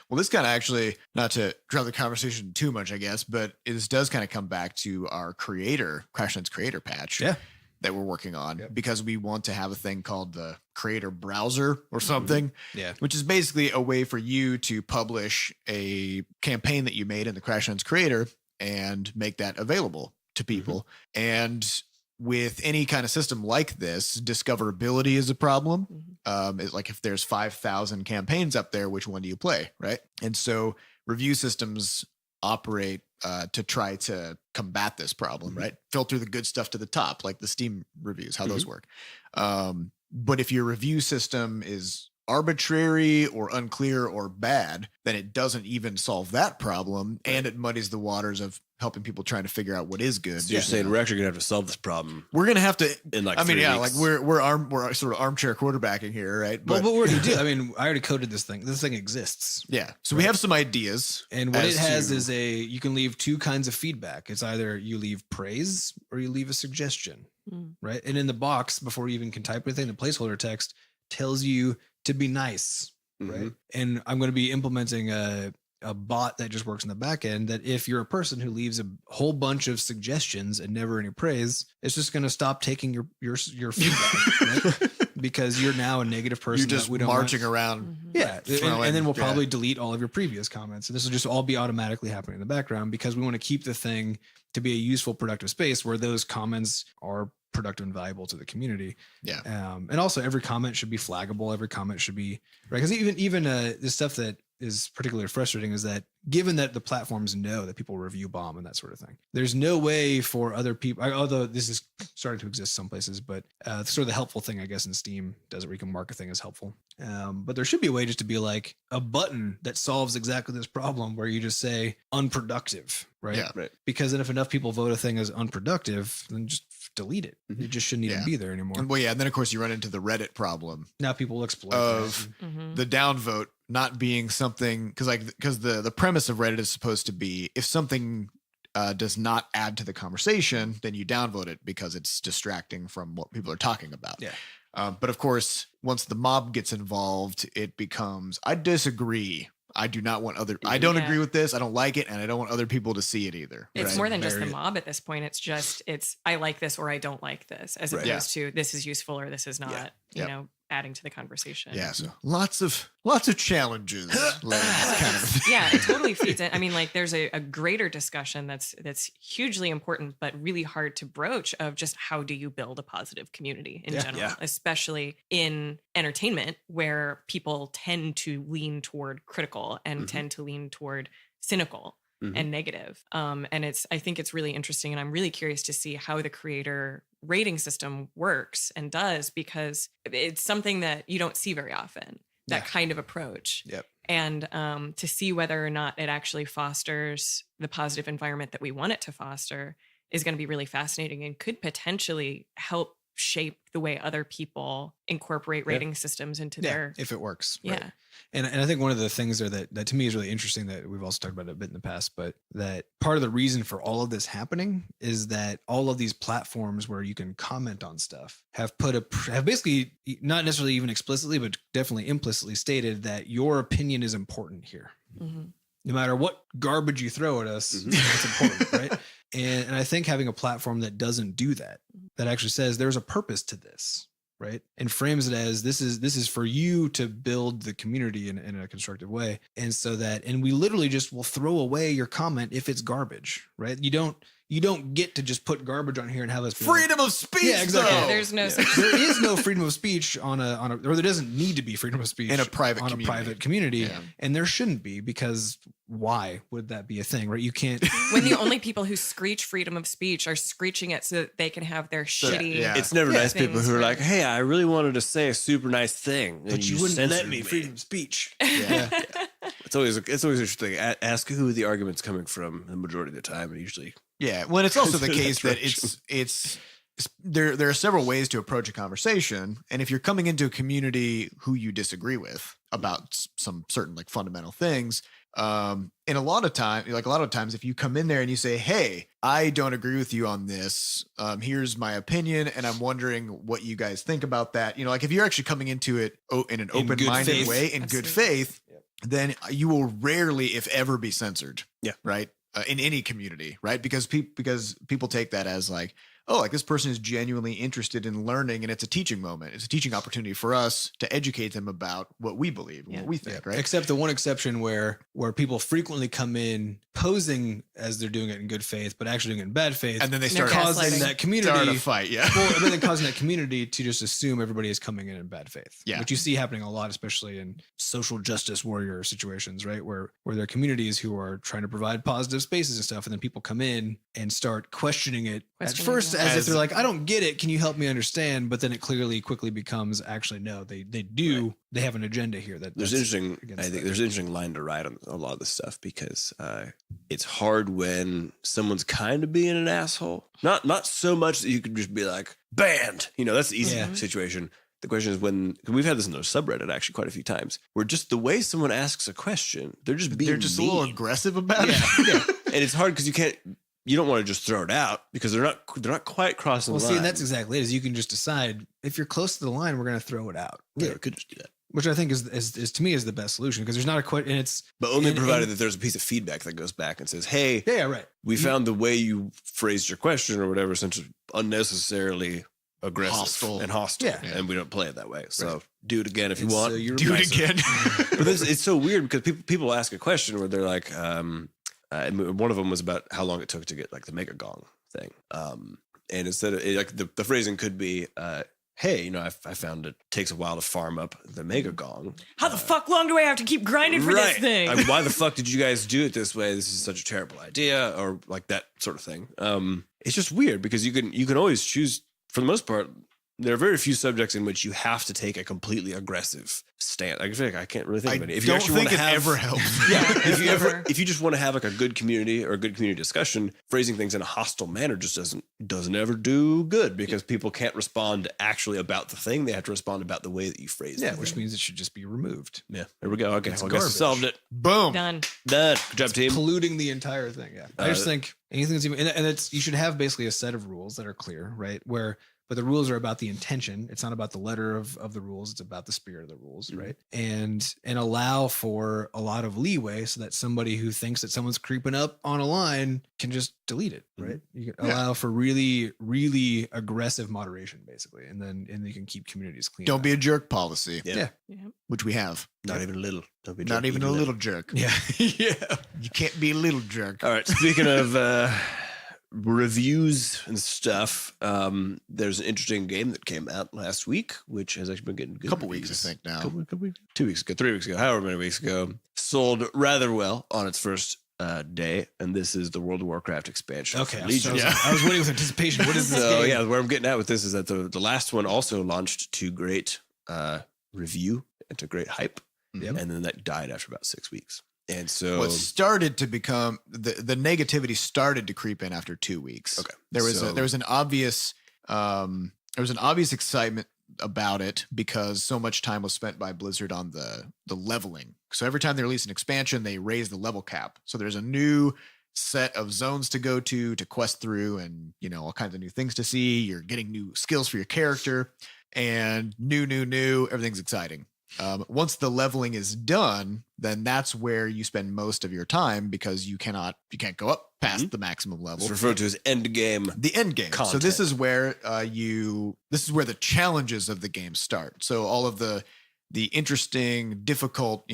Well, this kind of actually, not to drive the conversation too much, I guess, but this does kind of come back to our Crashlands creator patch. Yeah. that we're working on because we want to have a thing called the creator browser or something, which is basically a way for you to publish a campaign that you made in the Crashlands creator and make that available to people. And with any kind of system like this, discoverability is a problem. It's like if there's 5,000 campaigns up there, which one do you play, right? And so review systems operate to try to combat this problem, right? Filter the good stuff to the top, like the Steam reviews, how those work. But if your review system is arbitrary or unclear or bad, then it doesn't even solve that problem, and it muddies the waters of helping people trying to figure out what is good. So you're saying we're actually gonna have to solve this problem. We're gonna have to in like 3 weeks. Like we're sort of armchair quarterbacking here, right? But what do you do? I mean, I already coded this thing. This thing exists. Yeah. So we have some ideas, and what it has is you can leave two kinds of feedback. It's either you leave praise or you leave a suggestion, right? And in the box, before you even can type anything, the placeholder text tells you to be nice, right? And I'm going to be implementing a bot that just works in the back end, that if you're a person who leaves a whole bunch of suggestions and never any praise, it's just going to stop taking your feedback, right? Because you're now a negative person. You're just marching around. Yeah. And then we'll probably delete all of your previous comments. And this will just all be automatically happening in the background, because we want to keep the thing to be a useful, productive space where those comments are productive and valuable to the community. And also every comment should be flaggable. Every comment should be right. Because even the stuff that is particularly frustrating is that, given that the platforms know that people review bomb and that sort of thing, there's no way for other people, although this is starting to exist some places, but sort of the helpful thing, I guess, in Steam does it where you can mark a thing as helpful. But there should be a way just to be like a button that solves exactly this problem, where you just say unproductive, right? Yeah, right. Because then if enough people vote a thing as unproductive, then just delete it. It just shouldn't even be there anymore. Well, yeah. And then of course you run into the Reddit problem. Now people will exploit of the downvote not being something, because the premise of Reddit is supposed to be, if something does not add to the conversation, then you downvote it because it's distracting from what people are talking about. But of course, once the mob gets involved, it becomes, I disagree. I do not want I don't agree with this. I don't like it. And I don't want other people to see it either. It's more than just the mob at this point. It's I like this or I don't like this, as opposed to this is useful or this is not, you know, adding to the conversation. Yeah. So lots of challenges. Yeah, it totally feeds in. I mean, like there's a greater discussion that's hugely important, but really hard to broach, of just how do you build a positive community in general, especially in entertainment, where people tend to lean toward critical and tend to lean toward cynical and negative. And I think it's really interesting, and I'm really curious to see how the creator rating system works and does, because it's something that you don't see very often, that kind of approach. And to see whether or not it actually fosters the positive environment that we want it to foster is going to be really fascinating, and could potentially help shape the way other people incorporate rating systems into their, if it works. Yeah. And I think one of the things there that to me is really interesting, that we've also talked about a bit in the past, but that part of the reason for all of this happening is that all of these platforms where you can comment on stuff have basically, not necessarily even explicitly, but definitely implicitly stated that your opinion is important here. No matter what garbage you throw at us, it's important, right? And I think having a platform that doesn't do that actually says there's a purpose to this, right? And frames it as this is for you to build the community in a constructive way. And so and we literally just will throw away your comment if it's garbage, right? You don't get to just put garbage on here and have us freedom of speech. Yeah, exactly. Yeah, there's no there is no freedom of speech or there doesn't need to be freedom of speech in a private community. And there shouldn't be, because why would that be a thing, right? You can't. When the only people who screech freedom of speech are screeching it so that they can have their shitty. It's never nice people who are like, hey, I really wanted to say a super nice thing, but you wouldn't let me. Freedom of speech. It's always interesting. Ask who the argument's coming from the majority of the time, and usually. Yeah. Well, it's also the case that it's there are several ways to approach a conversation. And if you're coming into a community who you disagree with about some certain like fundamental things, and a lot of times, if you come in there and you say, hey, I don't agree with you on this, here's my opinion, and I'm wondering what you guys think about that. You know, like if you're actually coming into it in an open-minded way, in good faith, then you will rarely, if ever, be censored. Yeah. Right. In any community, right? Because people take that as like, oh, like this person is genuinely interested in learning, and it's a teaching moment. It's a teaching opportunity for us to educate them about what we believe and what we think, right? Except the one exception where people frequently come in posing as they're doing it in good faith, but actually doing it in bad faith, and then they start causing that community start a fight. Yeah, well, and then causing that community to just assume everybody is coming in bad faith. Yeah, which you see happening a lot, especially in social justice warrior situations, right? Where there are communities who are trying to provide positive spaces and stuff, and then people come in and start questioning it at first as if they're like, I don't get it. Can you help me understand? But then it quickly becomes actually no, they do. Right. They have an agenda here. There's interesting. I think there's an interesting line to ride on a lot of this stuff because it's hard when someone's kind of being an asshole. Not so much that you could just be like banned. That's the easy situation. The question is when we've had this in the subreddit actually quite a few times, where just the way someone asks a question, they're just mean. A little aggressive about it. Yeah. And it's hard because you don't want to just throw it out because they're not quite crossing the line. Well, see, and that's exactly it. Is you can just decide if you're close to the line, we're going to throw it out. Yeah, we could just do that. Which I think is to me is the best solution because there's not a question, and it's but only provided that there's a piece of feedback that goes back and says, "Hey, right. We found the way you phrased your question or whatever, since unnecessarily aggressive and hostile, and we don't play it that way. So do it again if you want. Do it again." But it's so weird because people ask a question where they're like, one of them was about how long it took to get like the mega gong thing, and instead of like the phrasing could be. Hey, I found it takes a while to farm up the mega gong. How the fuck long do I have to keep grinding for this thing? Why the fuck did you guys do it this way? This is such a terrible idea, or like that sort of thing. It's just weird because you can always choose. For the most part, there are very few subjects in which you have to take a completely aggressive stance. I feel like I can't really think of any. If you don't think it ever helps. Yeah, if you just want to have like a good community or a good community discussion, phrasing things in a hostile manner just doesn't ever do good because people can't respond actually about the thing. They have to respond about the way that you phrase it. Yeah, which means it should just be removed. Yeah, there we go. Okay, I guess we solved it. Boom, done. Good job, team. Polluting the entire thing. Yeah, I just think anything that's even and it's you should have basically a set of rules that are clear, right? But the rules are about the intention. It's not about the letter of the rules. It's about the spirit of the rules, right? And allow for a lot of leeway so that somebody who thinks that someone's creeping up on a line can just delete it, right? You can allow for really, really aggressive moderation, basically, and then you can keep communities clean. Don't be a jerk policy. Yeah. Which we have. Not even a little. Don't be not even a little jerk. Yeah. Yeah. You can't be a little jerk. All right. Speaking of reviews and stuff, there's an interesting game that came out last week, which has actually been getting good. Couple weeks, I think now. Couple weeks, 2 weeks ago, 3 weeks ago, however many weeks ago. Sold rather well on its first day, and this is the World of Warcraft expansion. Okay, I was waiting with anticipation. What is this game? Yeah, where I'm getting at with this is that the last one also launched to great review and to great hype, and then that died after about 6 weeks. And so what started to become the negativity started to creep in after 2 weeks. Okay. There was an obvious excitement about it because so much time was spent by Blizzard on the leveling. So every time they release an expansion, they raise the level cap. So there's a new set of zones to go to quest through and, all kinds of new things to see. You're getting new skills for your character and new, everything's exciting. Once the leveling is done, then that's where you spend most of your time because you can't go up past the maximum level. It's referred to as end game. The end game. Content. So this is where the challenges of the game start. So all of the interesting, difficult,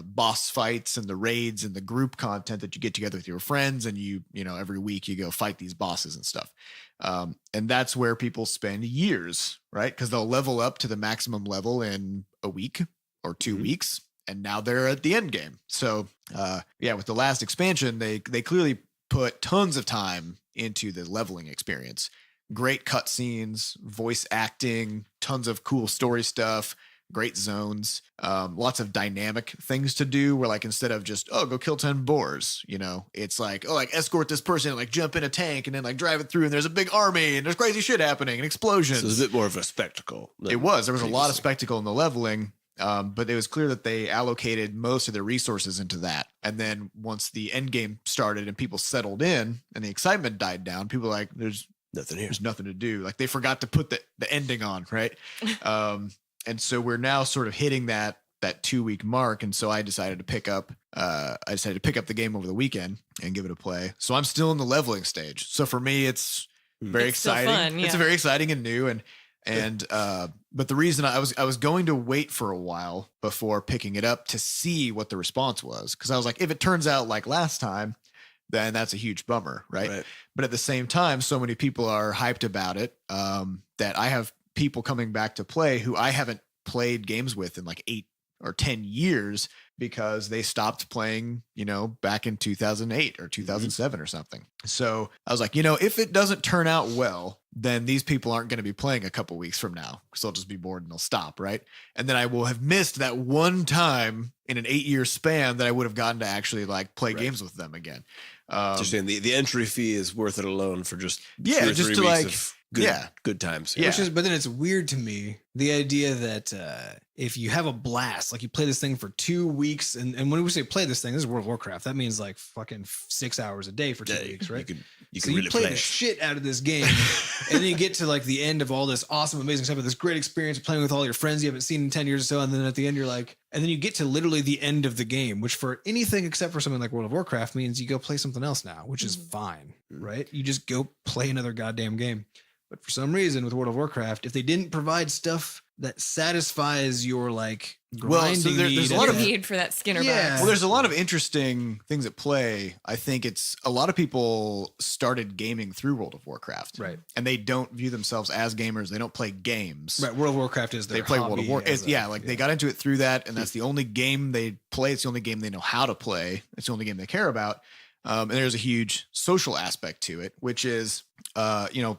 boss fights and the raids and the group content that you get together with your friends and you every week you go fight these bosses and stuff. And that's where people spend years, right? Because they'll level up to the maximum level in a week or 2 weeks, and now they're at the end game. So, with the last expansion, they clearly put tons of time into the leveling experience. Great cutscenes, voice acting, tons of cool story stuff. Great zones, lots of dynamic things to do where like instead of just, go kill 10 boars, it's like, escort this person and like jump in a tank and then like drive it through and there's a big army and there's crazy shit happening and explosions. So it's a bit more of a spectacle. There was a lot of spectacle in the leveling, but it was clear that they allocated most of their resources into that. And then once the end game started and people settled in and the excitement died down, people were like, there's nothing here. There's nothing to do. Like they forgot to put the ending on, right? And so we're now sort of hitting that 2 week mark. And so I decided to pick up the game over the weekend and give it a play. So I'm still in the leveling stage. So for me, it's very it's still exciting. Fun, yeah. It's very exciting and new, and but the reason I was going to wait for a while before picking it up to see what the response was, because I was like, if it turns out like last time, then that's a huge bummer, right? But at the same time, so many people are hyped about it that I have people coming back to play who I haven't played games with in like 8 or 10 years because they stopped playing, back in 2008 or 2007 or something. So I was like, if it doesn't turn out well, then these people aren't going to be playing a couple weeks from now because they'll just be bored and they'll stop. Right. And then I will have missed that one time in an 8-year span that I would have gotten to actually like play games with them again. Just saying the entry fee is worth it alone for just 2 or 3 just to weeks like, of good times. Yeah. But then it's weird to me, the idea that if you have a blast, like you play this thing for 2 weeks, and when we say play this thing, this is World of Warcraft. That means like fucking 6 hours a day for 2 weeks, right? You so can you really play play the it. shit out of this game, and then you get to like the end of all this awesome, amazing stuff, with this great experience of playing with all your friends you haven't seen in 10 years or so, and then at the end you're like, and then you get to literally the end of the game, which for anything except for something like World of Warcraft means you go play something else now, which is fine, right? You just go play another goddamn game. But for some reason with World of Warcraft, if they didn't provide stuff that satisfies your like grinding there's a lot of need for that Skinner box. Well, there's a lot of interesting things at play. I think it's a lot of people started gaming through World of Warcraft, right? And they don't view themselves as gamers. They don't play games. Right. World of Warcraft is their they play World of Warcraft. They got into it through that, and that's the only game they play. It's the only game they know how to play. It's the only game they care about. And there's a huge social aspect to it, which is,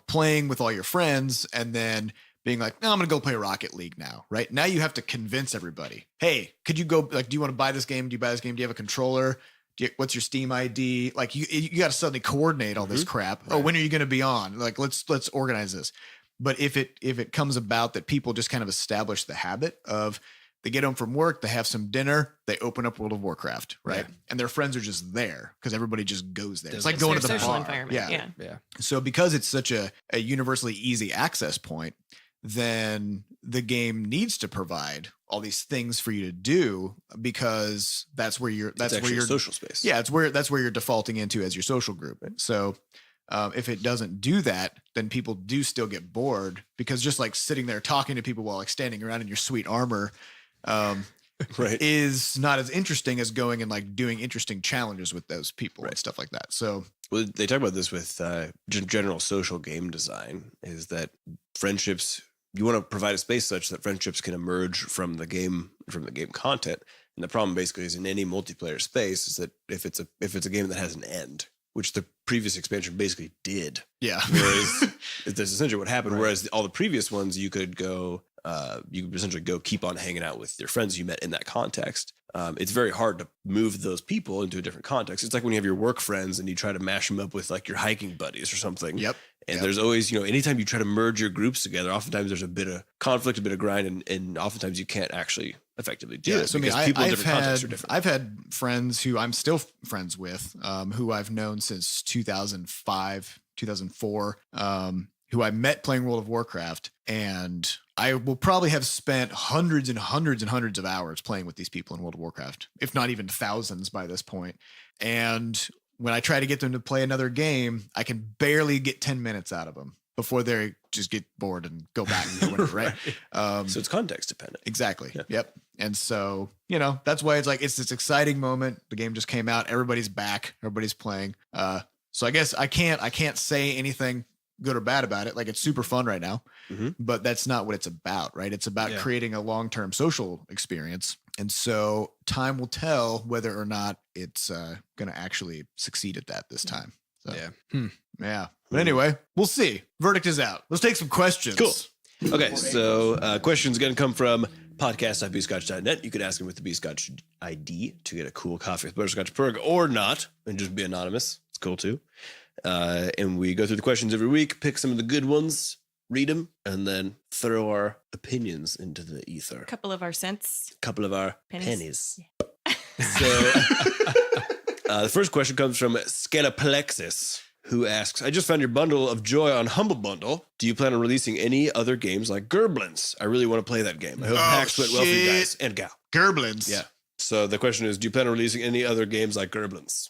playing with all your friends and then being like, no, I'm going to go play Rocket League now, right? Now you have to convince everybody, hey, could you go, like, do you want to buy this game? Do you buy this game? Do you have a controller? What's your Steam ID? Like you got to suddenly coordinate all this crap. Right. Oh, when are you going to be on? Like, let's organize this. But if it comes about that people just kind of establish the habit of, they get home from work, they have some dinner, they open up World of Warcraft, right? Yeah. And their friends are just there because everybody just goes there. It's like going to the social bar. Environment. Yeah. So because it's such a universally easy access point, then the game needs to provide all these things for you to do because that's where your social space. Yeah, that's where you're defaulting into as your social group. So if it doesn't do that, then people do still get bored because just like sitting there talking to people while like standing around in your sweet armor is not as interesting as going and like doing interesting challenges with those people and stuff like that. So they talk about this with general social game design is that friendships, you want to provide a space such that friendships can emerge from the game content. And the problem basically is in any multiplayer space is that if it's a game that has an end, which the previous expansion basically did. Yeah. Whereas that's essentially what happened. Right. Whereas all the previous ones, you could essentially go keep on hanging out with your friends you met in that context. It's very hard to move those people into a different context. It's like when you have your work friends and you try to mash them up with like your hiking buddies or something. Yep. And there's always, anytime you try to merge your groups together, oftentimes there's a bit of conflict, a bit of grind, and oftentimes you can't actually effectively do it. So because people in different contexts are different. I've had friends who I'm still friends with, who I've known since 2005, 2004, who I met playing World of Warcraft, and I will probably have spent hundreds and hundreds and hundreds of hours playing with these people in World of Warcraft, if not even thousands by this point. And when I try to get them to play another game, I can barely get 10 minutes out of them before they just get bored and go back and do whatever, right? So it's context dependent. Exactly. Yeah. Yep. And so, that's why it's like, it's this exciting moment. The game just came out. Everybody's back. Everybody's playing. So I guess I can't say anything good or bad about it. Like, it's super fun right now, but that's not what it's about, right? It's about creating a long-term social experience. And so time will tell whether or not it's going to actually succeed at that this time. So, yeah. But anyway, we'll see. Verdict is out. Let's take some questions. Cool. Okay. So questions going to come from podcast.bscotch.net. You could ask them with the Bscotch ID to get a cool coffee with Butterscotch perk or not, and just be anonymous. It's cool too. And we go through the questions every week, pick some of the good ones, read them, and then throw our opinions into the ether. A couple of our cents. Couple of our pennies. Yeah. So the first question comes from Scalaplexis, who asks, I just found your bundle of joy on Humble Bundle. Do you plan on releasing any other games like Gerblins? I really want to play that game. I hope PAX went well for you guys and gal. Gerblins. Yeah. So the question is, do you plan on releasing any other games like Gerblins?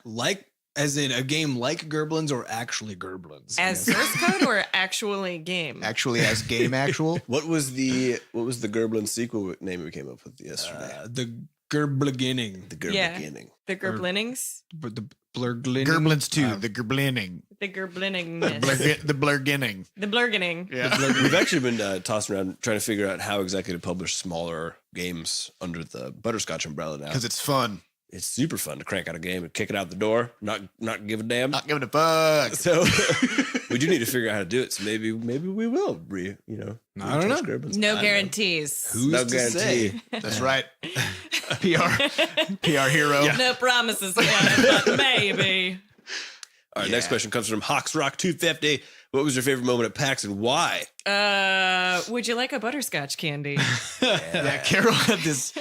Like As in a game like Gerblins or actually Gerblins? As source code or actually game? Actually, as game actual. What was the Gerblin sequel name we came up with yesterday? The Gerbleginning. The Gerblining. The Gerblinings? The Blurglinning. Gerblins 2, the Gerblinning. The Gerblinning. The Blurginning. The Blurginning. Yeah. We've actually been tossing around trying to figure out how exactly to publish smaller games under the Butterscotch umbrella now. Because it's fun. It's super fun to crank out a game and kick it out the door, not give a damn. Not giving a fuck. So we do need to figure out how to do it. So maybe we will I don't know. Gerblins. No guarantees. Who's No to guarantee. say? That's right. PR hero. Yeah. No promises, but maybe. All right, next question comes from Hawks Rock 250. What was your favorite moment at PAX and why? Would you like a butterscotch candy? Yeah, Carol had this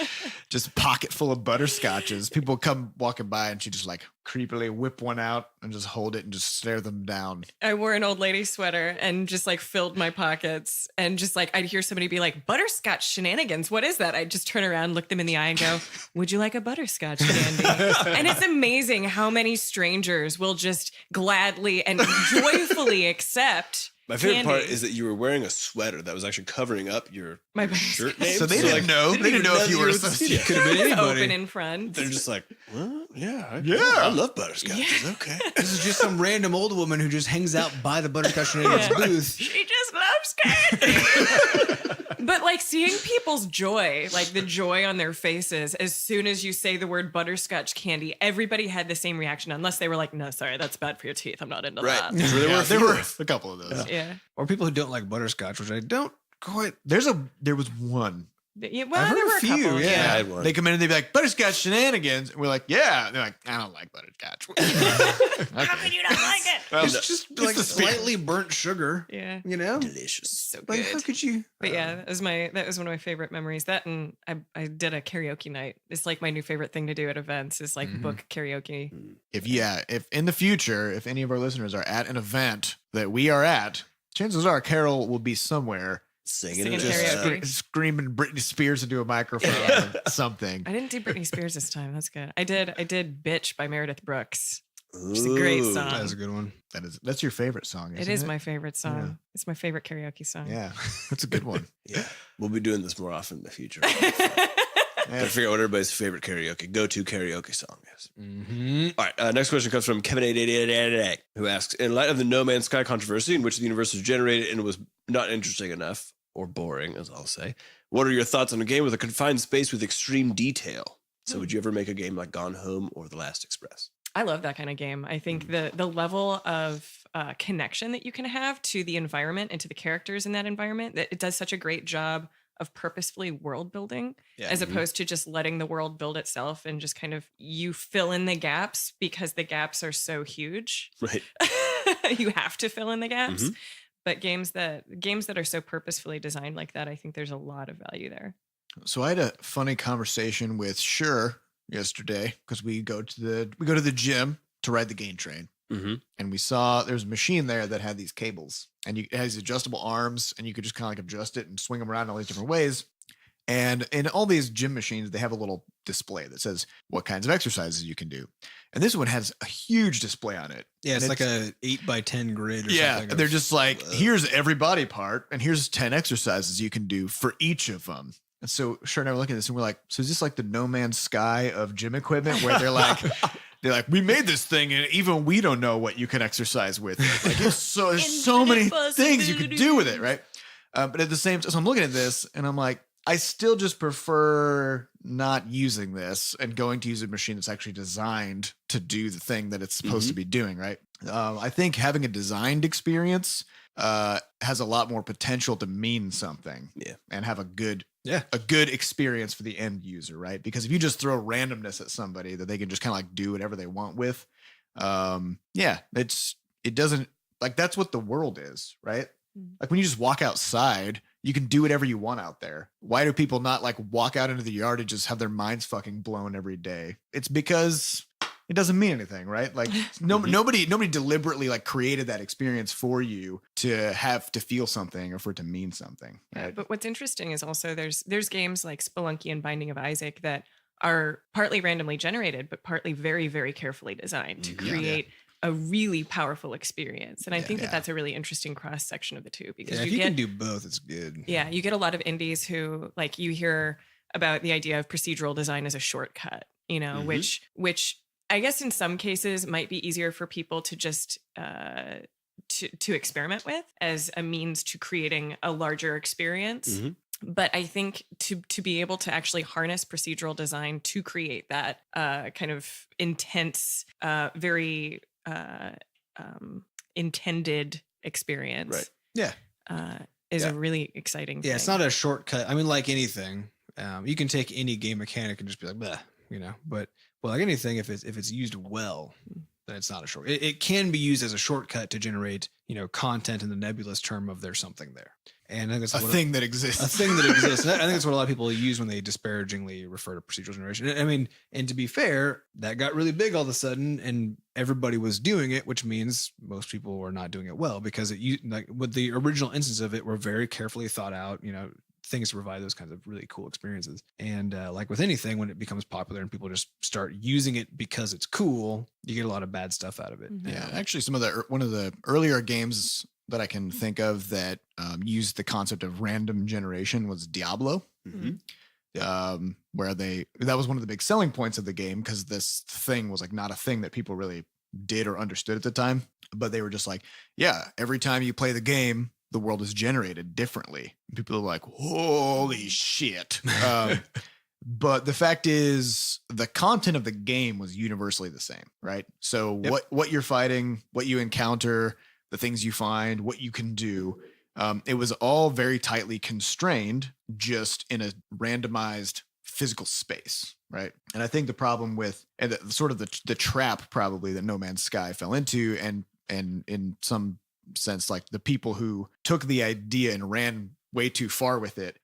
just pocket full of butterscotches. People come walking by and she just like creepily whip one out and just hold it and just stare them down. I wore an old lady sweater and just like filled my pockets and just like I'd hear somebody be like, butterscotch shenanigans. What is that? I'd just turn around, look them in the eye and go, would you like a butterscotch candy? And it's amazing how many strangers will just gladly and joyfully accept My favorite candy. part is that you were wearing a sweater that was actually covering up your My shirt name. So they didn't know. They didn't know if you were associated. Could have been It was anybody. open in front. They're just like, well, yeah, Yeah. I love butterscotch. Yeah. Okay. This is just some random old woman who just hangs out by the Butterscotch Shenanigans Yeah. booth. She just loves candy. But like seeing people's joy, like the joy on their faces, as soon as you say the word butterscotch candy, everybody had the same reaction, unless they were like, no, sorry, that's bad for your teeth. I'm not into Right. that. There were a couple of those. Yeah. Or people who don't like butterscotch, which I don't quite. There was one. Yeah, well, I've heard there a were a few, couple. yeah. I had one. They come in and they'd be like, butterscotch shenanigans. And we're like, yeah. And they're like, I don't like butterscotch. How can you not like it? Well, It's just like the spirit. slightly burnt sugar, Yeah. you know? Delicious. So Like, how good. could you? But yeah, that was one of my favorite memories. That and I did a karaoke night. It's like my new favorite thing to do at events is like Mhm. book karaoke. If in the future, if any of our listeners are at an event that we are at, chances are Carol will be somewhere Singing Singing just, karaoke. screaming Britney Spears into a microphone or something. I didn't do Britney Spears this time. That's good. I did "Bitch" by Meredith Brooks. It's a great Ooh. song. That was a good one. That's your favorite song, It isn't is my favorite song. Yeah. It's my favorite karaoke song. Yeah, that's a good one. Yeah. We'll be doing this more often in the future. Yeah. Gotta figure out what everybody's favorite go-to karaoke song is. Mm-hmm. All right, next question comes from Kevin 888 who asks, in light of the No Man's Sky controversy in which the universe was generated and was not interesting enough, or boring, as I'll say, what are your thoughts on a game with a confined space with extreme detail? So would you ever make a game like Gone Home or The Last Express? I love that kind of game. I think the level of connection that you can have to the environment and to the characters in that environment, that it does such a great job of purposefully world building as opposed to just letting the world build itself and just kind of you fill in the gaps because the gaps are so huge. Right. You have to fill in the gaps. Mhm. But games that are so purposefully designed like that, I think there's a lot of value there. So I had a funny conversation with Sure yesterday because we go to the gym to ride the game train. Mm-hmm. And we saw there's a machine there that had these cables and it has adjustable arms and you could just kind of like adjust it and swing them around in all these different ways. And in all these gym machines, they have a little display that says what kinds of exercises you can do. And this one has a huge display on it. Yeah, it's And like a 8x10 grid or yeah, something. they're of- just like, here's every body part and here's 10 exercises you can do for each of them. And so Sure and I were looking at this and we're like, so is this like the No Man's Sky of gym equipment where they're like, we made this thing and even we don't know what you can exercise with it. Like there's so many things you could do with it, right? But at the same time, so I'm looking at this and I'm like, I still just prefer not using this and going to use a machine that's actually designed to do the thing that it's supposed to be doing, right? I think having a designed experience has a lot more potential to mean something, and have a good experience for the end user, right? Because if you just throw randomness at somebody that they can just kind of like do whatever they want with, it doesn't, like, that's what the world is, right? Like when you just walk outside, you can do whatever you want out there. Why do people not like walk out into the yard and just have their minds fucking blown every day? It's because it doesn't mean anything, right? Like nobody deliberately like created that experience for you to have to feel something or for it to mean something. Yeah, Right? but what's interesting is also there's games like Spelunky and Binding of Isaac that are partly randomly generated, but partly very, very carefully designed to create a really powerful experience. And I think that that's a really interesting cross section of the two, because if you can do both, it's good. Yeah, you get a lot of indies who, like, you hear about the idea of procedural design as a shortcut, you know, which I guess in some cases might be easier for people to just to experiment with as a means to creating a larger experience. But I think to be able to actually harness procedural design to create that kind of intense, very intended experience, is a really exciting thing. It's not a shortcut. I mean, like anything, you can take any game mechanic and just be like, bleh, you know. But like anything, if it's used well, then it's not a short. It can be used as a shortcut to generate, you know, content in the nebulous term of there's something there. And I think that's a thing that exists. A thing that exists. And I think that's what a lot of people use when they disparagingly refer to procedural generation. I mean, and to be fair, that got really big all of a sudden, and everybody was doing it, which means most people were not doing it well, because like with the original instance of it were very carefully thought out, you know, things to provide those kinds of really cool experiences. And like with anything, when it becomes popular and people just start using it because it's cool, you get a lot of bad stuff out of it. Yeah, actually, one of the earlier games that I can think of that used the concept of random generation was Diablo, where that was one of the big selling points of the game, because this thing was like not a thing that people really did or understood at the time, but they were just like, yeah, every time you play the game, the world is generated differently. People are like, holy shit. But the fact is, the content of the game was universally the same, right? So what you're fighting, what you encounter, the things you find, what you can do, it was all very tightly constrained, just in a randomized physical space, right? And I think the problem with, and the trap probably that No Man's Sky fell into, and in some sense, like the people who took the idea and ran way too far with it,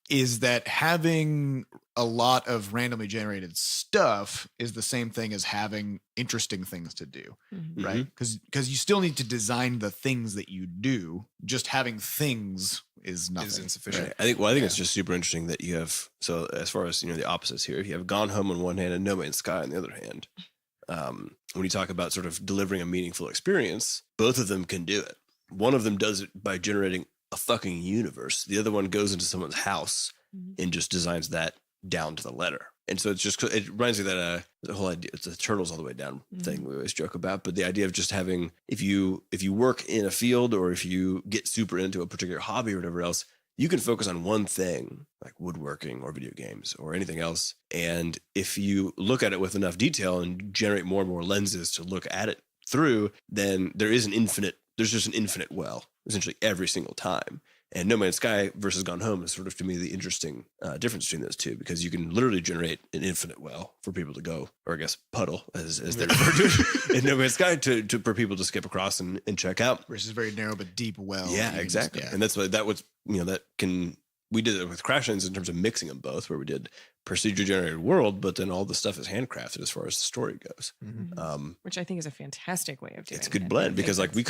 is that having a lot of randomly generated stuff is the same thing as having interesting things to do, right? Because you still need to design the things that you do. Just having things is nothing. Is insufficient. Right. I think it's just super interesting that you have, so as far as, you know, the opposites here, you have Gone Home on one hand and No Man's Sky on the other hand. When you talk about sort of delivering a meaningful experience, both of them can do it. One of them does it by generating a fucking universe. The other one goes into someone's house and just designs that down to the letter. And so it reminds me that the whole idea, it's the turtles all the way down thing we always joke about, but the idea of just having, if you work in a field, or if you get super into a particular hobby or whatever else, you can focus on one thing, like woodworking or video games or anything else. And if you look at it with enough detail and generate more and more lenses to look at it through, then there's just an infinite well, essentially every single time. And No Man's Sky versus Gone Home is sort of, to me, the interesting difference between those two, because you can literally generate an infinite well for people to go, or I guess puddle, as they refer to it in No Man's Sky, for people to skip across and check out. Versus very narrow but deep well. Yeah, exactly. And that's what we did it with Crashlands in terms of mixing them both, where we did procedure generated world, but then all the stuff is handcrafted as far as the story goes. Which I think is a fantastic way of doing it. It's a good blend, because like we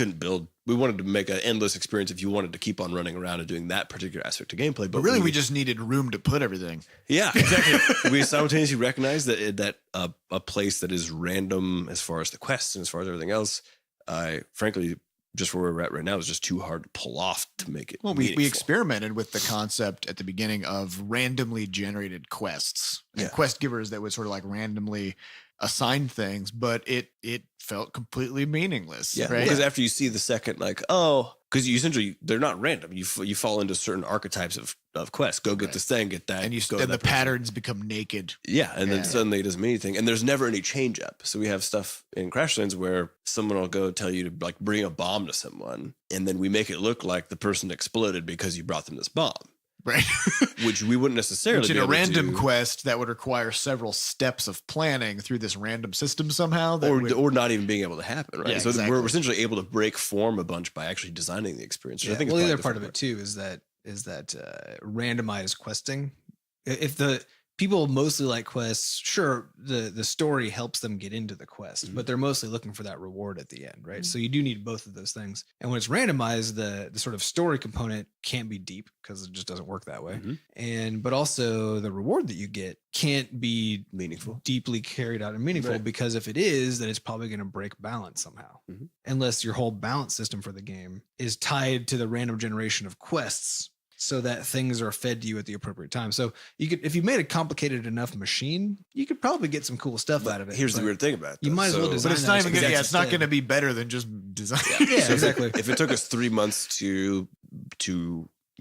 wanted to make an endless experience if you wanted to keep on running around and doing that particular aspect of gameplay. But really, we just needed room to put everything. Yeah, exactly. We simultaneously recognize that a place that is random as far as the quests and as far as everything else, frankly, just where we're at right now is just too hard to pull off to make it. Well, we experimented with the concept at the beginning of randomly generated quests and quest givers that would sort of like randomly assign things, but it felt completely meaningless. Yeah, right? Because after you see the second, like, because you essentially, they're not random. You fall into certain archetypes of quests. Go get this thing, get that, and the patterns become naked. Yeah, and then suddenly it doesn't mean anything, and there's never any change up. So we have stuff in Crashlands where someone will go tell you to like bring a bomb to someone, and then we make it look like the person exploded because you brought them this bomb. Right. Which we wouldn't necessarily Which in a random quest that would require several steps of planning through this random system somehow. Or not even being able to happen, right? Yeah, so exactly. we're essentially able to break form a bunch by actually designing the experience. Yeah. I think the other part of it too is that randomized questing. If the people mostly like quests. Sure, the story helps them get into the quest, but they're mostly looking for that reward at the end, right? So you do need both of those things. And when it's randomized, the sort of story component can't be deep because it just doesn't work that way. But also the reward that you get can't be meaningful, deeply carried out and meaningful, because if it is, then it's probably going to break balance somehow. Unless your whole balance system for the game is tied to the random generation of quests, so that things are fed to you at the appropriate time. So you could, if you made a complicated enough machine, you could probably get some cool stuff out of it. Here's the weird thing about it. You might as well design. But it's not even gonna, it's not going to be better than just design. Yeah, exactly. If it took us 3 months to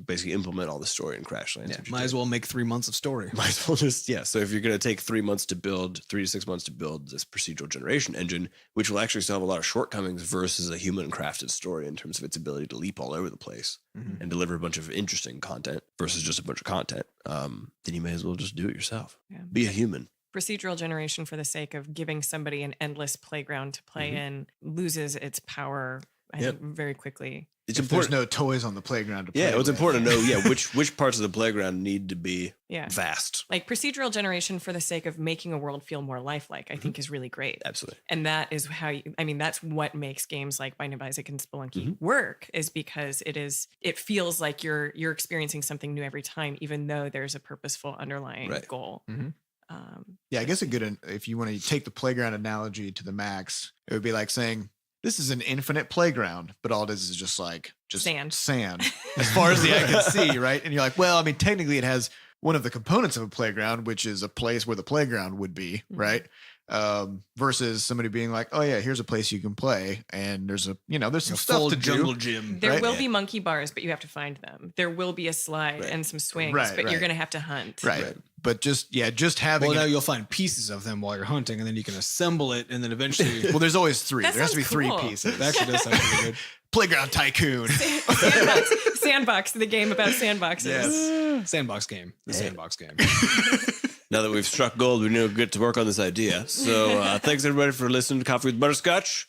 basically implement all the story in Crashlands, might as well make 3 months of story. Might as well just, So if you're going to take 3 months to build, 3 to 6 months to build this procedural generation engine, which will actually still have a lot of shortcomings versus a human crafted story in terms of its ability to leap all over the place and deliver a bunch of interesting content versus just a bunch of content, then you may as well just do it yourself. Be a human. Procedural generation for the sake of giving somebody an endless playground to play in loses its power, I think, very quickly. It's if important. There's no toys on the playground to play it's with. important to know, which parts of the playground need to be vast. Like procedural generation for the sake of making a world feel more lifelike, I think is really great. Absolutely. And that is how that's what makes games like Binding of Isaac and Spelunky work, is because it feels like you're experiencing something new every time, even though there's a purposeful underlying goal. I guess if you want to take the playground analogy to the max, it would be like saying, this is an infinite playground, but all it is just sand as far as the eye can see, right? And you're like, well, I mean, technically it has one of the components of a playground, which is a place where the playground would be, right? Versus somebody being like, oh yeah, here's a place you can play, and there's there's some stuff to jungle do. Gym. There will be monkey bars, but you have to find them. There will be a slide and some swings, but you're gonna have to hunt. Right. But just having. Well, now you'll find pieces of them while you're hunting, and then you can assemble it, and then eventually. Well, there's always three. That there has to be sounds 3 cool. pieces. That actually does sound pretty good. Playground Tycoon. Sandbox, the game about sandboxes. Yes. Sandbox game. The sandbox game. Now that we've struck gold, we need to get to work on this idea. So thanks everybody for listening to Coffee with Butterscotch.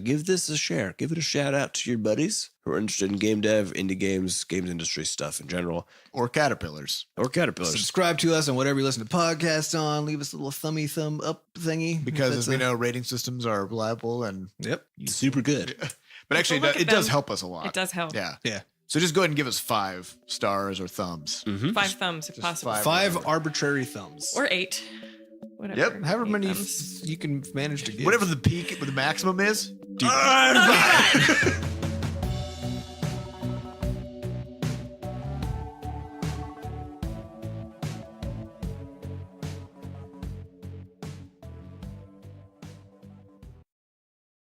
Give this a share. Give it a shout out to your buddies who are interested in game dev, indie games industry stuff in general. Or caterpillars. Subscribe to us on whatever you listen to podcasts on. Leave us a little thumb up thingy. Because as we know, rating systems are reliable and super good. But actually, it does help us a lot. It does help. Yeah. So just go ahead and give us 5 stars or thumbs. 5 thumbs if possible. 5 arbitrary thumbs. Or 8. Whatever. Yep. However 8 many thumbs. you can manage to get. Whatever the maximum is. Oh, God.